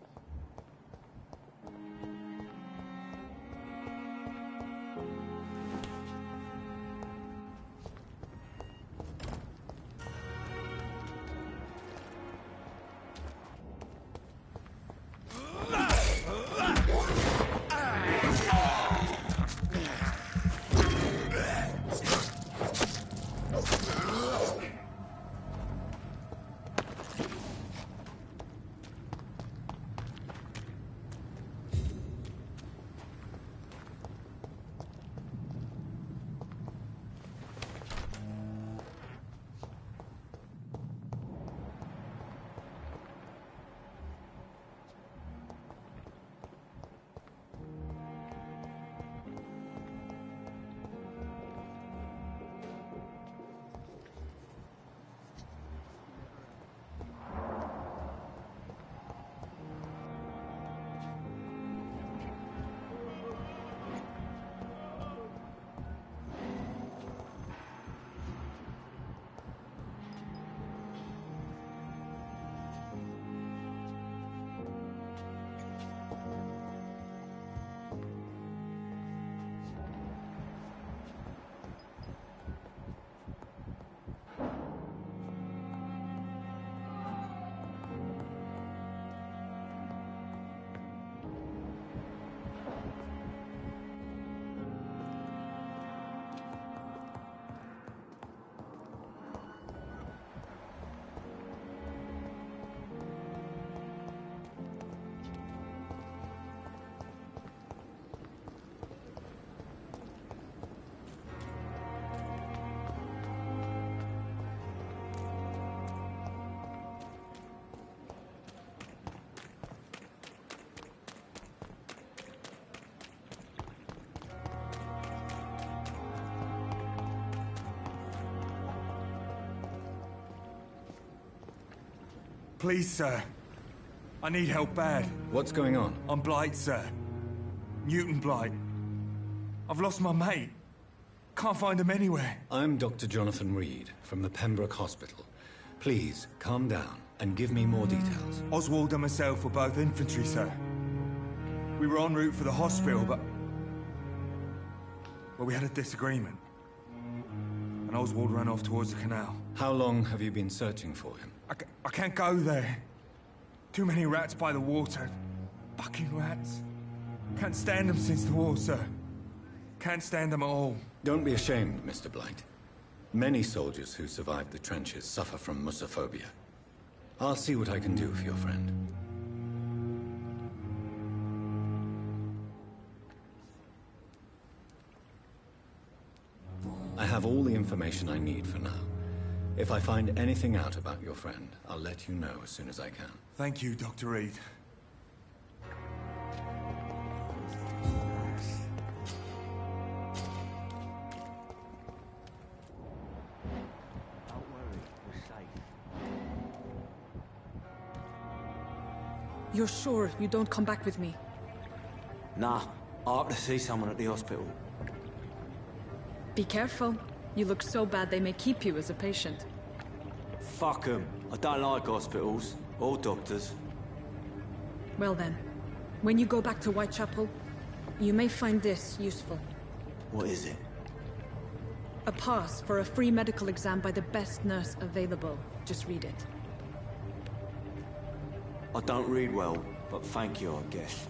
Please, sir. I need help bad. What's going on? I'm Blight, sir. Newton Blight. I've lost my mate. Can't find him anywhere. I'm Dr. Jonathan Reed from the Pembroke Hospital. Please, calm down and give me more details. Oswald and myself were both infantry, sir. We were en route for the hospital, but... well, we had a disagreement. And Oswald ran off towards the canal. How long have you been searching for him? I can't go there. Too many rats by the water. Fucking rats. Can't stand them since the war, sir. Can't stand them at all. Don't be ashamed, Mr. Blight. Many soldiers who survived the trenches suffer from musophobia. I'll see what I can do for your friend. I have all the information I need for now. If I find anything out about your friend, I'll let you know as soon as I can. Thank you, Dr. Reed. You're sure you don't come back with me? Nah, I have to see someone at the hospital. Be careful. You look so bad they may keep you as a patient. Fuck 'em. I don't like hospitals. Or doctors. Well then, when you go back to Whitechapel, you may find this useful. What is it? A pass for a free medical exam by the best nurse available. Just read it. I don't read well, but thank you, I guess.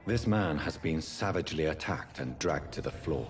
This man has been savagely attacked and dragged to the floor.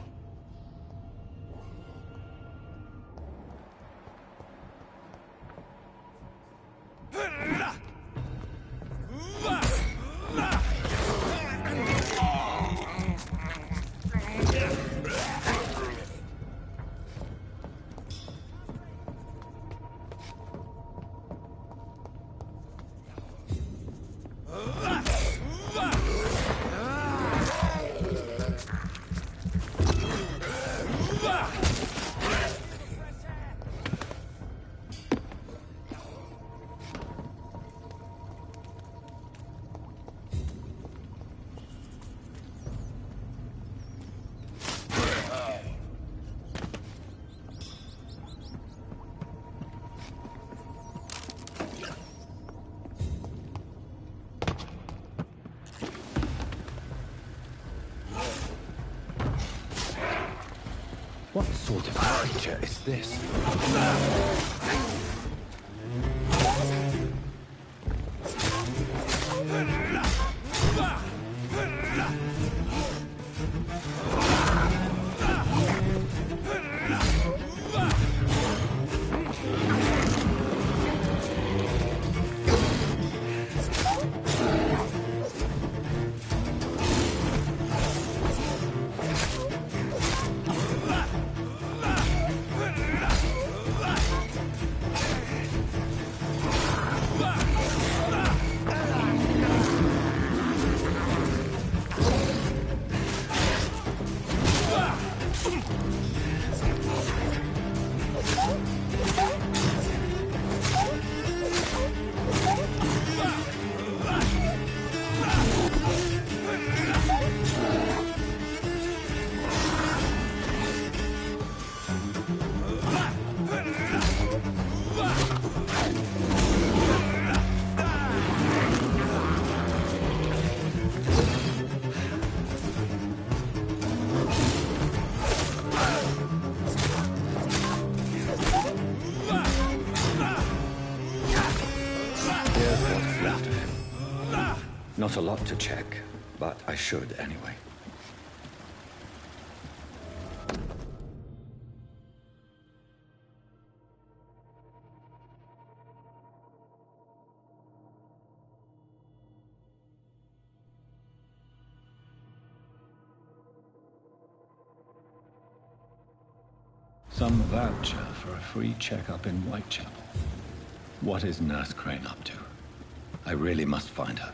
What sort of creature is this? Not a lot to check, but I should anyway. Some voucher for a free checkup in Whitechapel. What is Nurse Crane up to? I really must find her.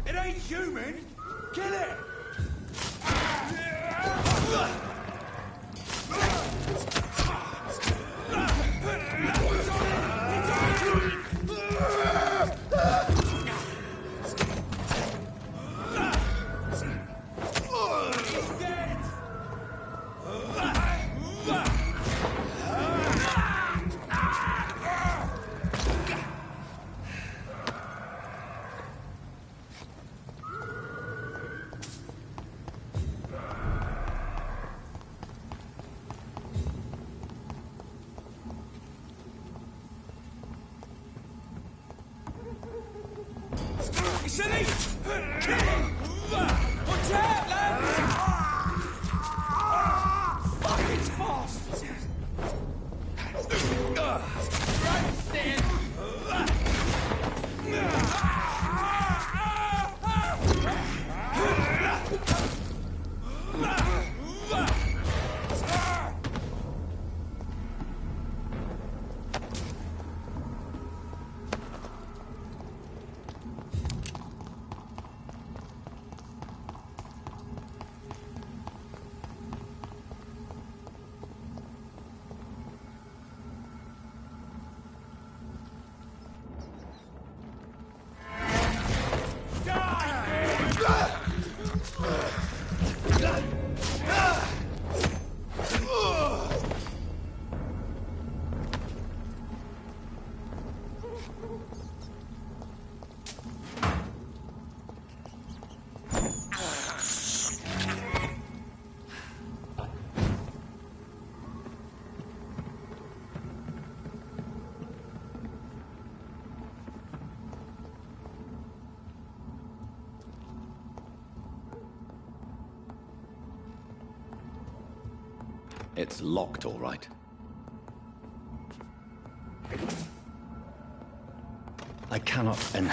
It ain't human! Kill it! It's an eat! Watch out, lads! Fuck, it's fast! Right, stand! It's locked, all right. I cannot enter.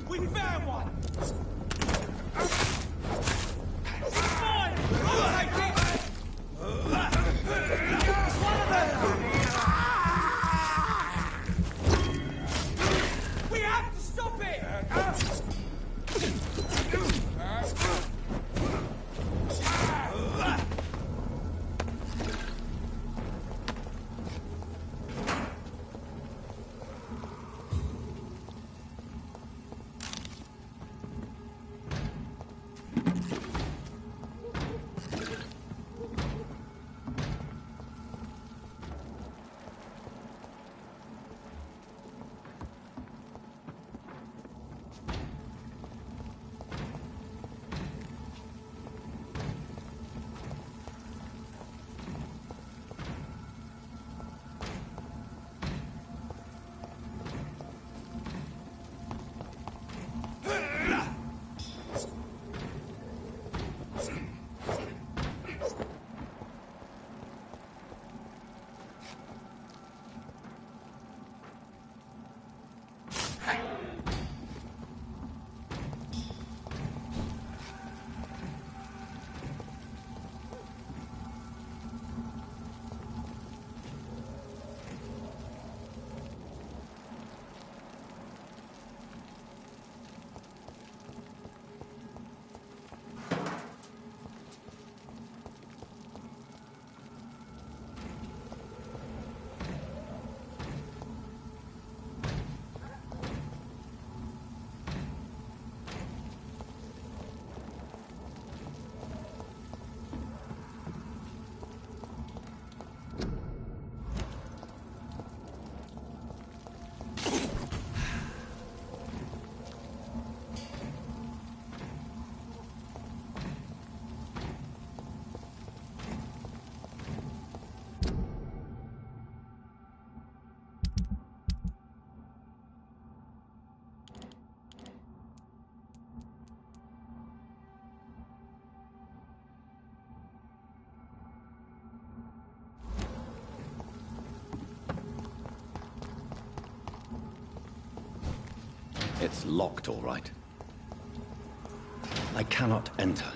We found one! We have to stop it! It's locked, all right. I cannot enter.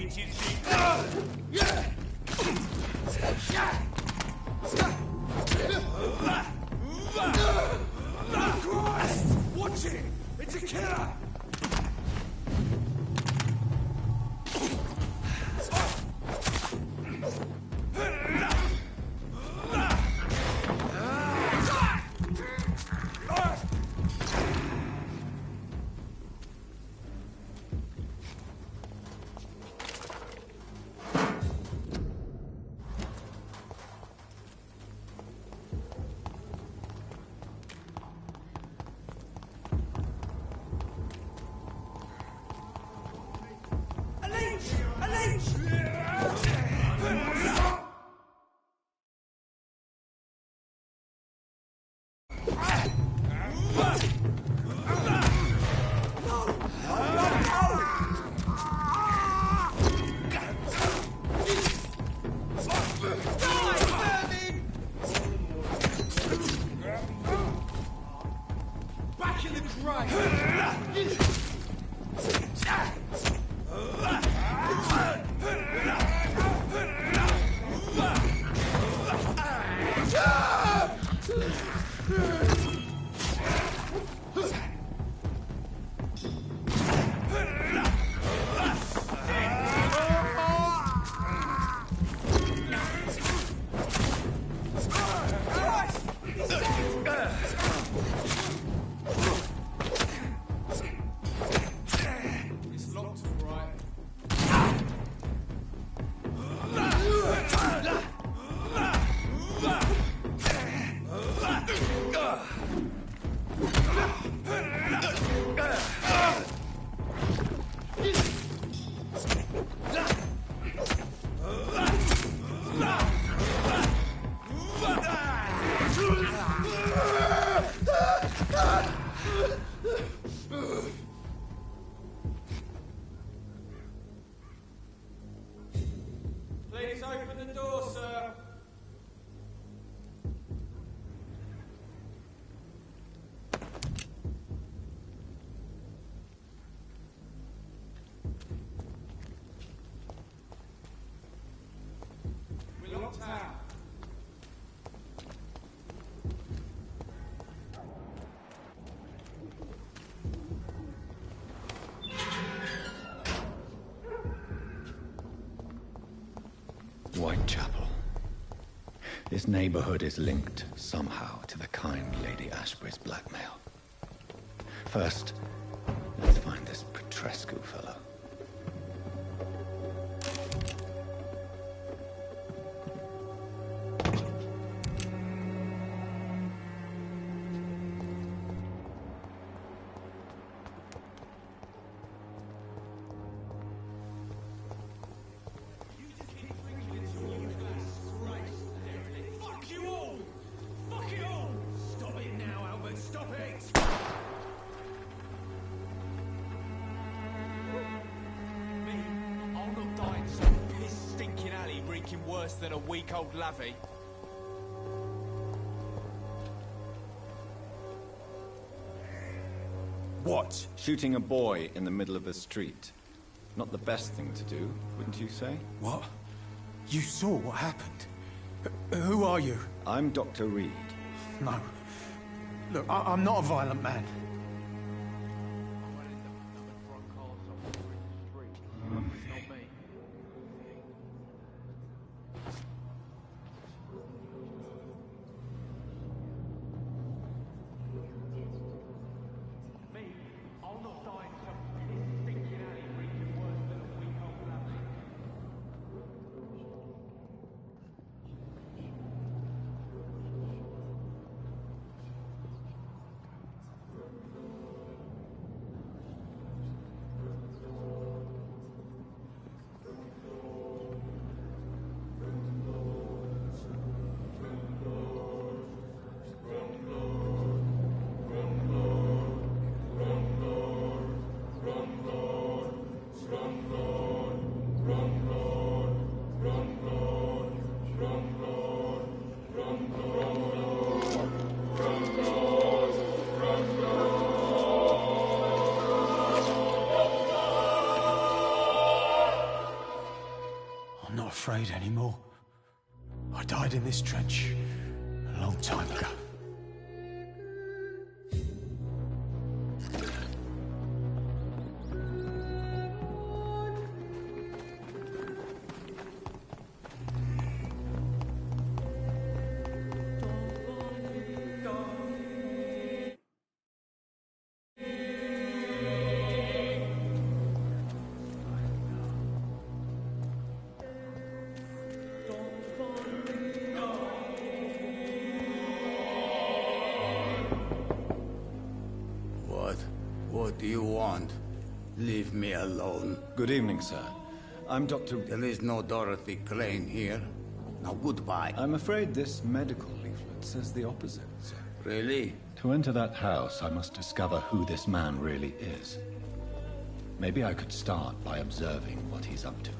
bitches, Christ! Watch it! It's a killer! Back in the grave! It's locked all right. Please open the door, sir. We're locked out. Whitechapel. This neighborhood is linked somehow to the kind Lady Ashbury's blackmail. First, let's find this Petrescu fellow. Fuck you all! Fuck it all! Stop it now, Albert! Stop it! Me? I'll not die in some piss-stinking alley reeking worse than a week-old lavvy. What? Shooting a boy in the middle of the street. Not the best thing to do, wouldn't you say? What? You saw what happened? Who are you? I'm Dr. Reed. No. Look, I'm not a violent man. afraid anymore. I died in this trench a long time ago. What do you want? Leave me alone. Good evening, sir. I'm Dr. There is no Dorothy Crane here. Now, goodbye. I'm afraid this medical leaflet says the opposite, sir. Really? To enter that house, I must discover who this man really is. Maybe I could start by observing what he's up to.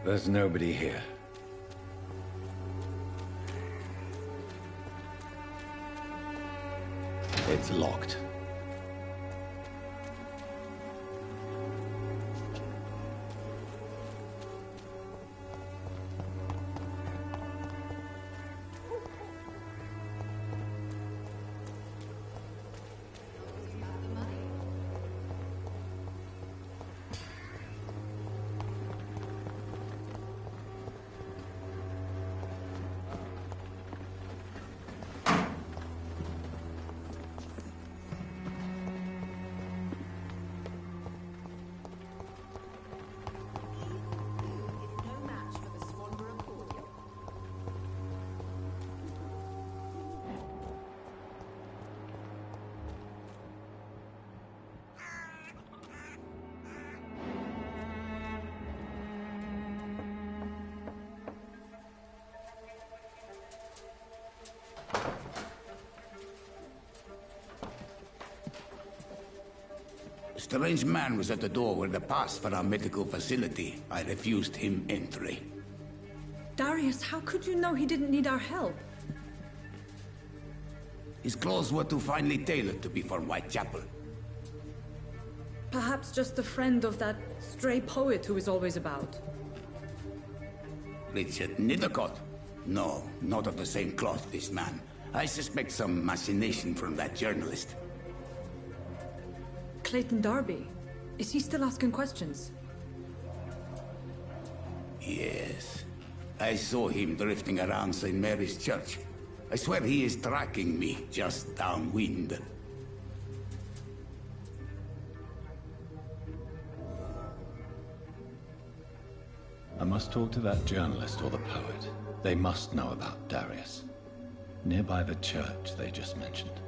There's nobody here. It's locked. A strange man was at the door with a pass for our medical facility. I refused him entry. Darius, how could you know he didn't need our help? His clothes were too finely tailored to be for Whitechapel. Perhaps just a friend of that stray poet who is always about. Richard Nithercott? No, not of the same cloth, this man. I suspect some machination from that journalist. Clayton Darby. Is he still asking questions? Yes. I saw him drifting around St. Mary's Church. I swear he is tracking me, just downwind. I must talk to that journalist or the poet. They must know about Darius. Nearby the church they just mentioned.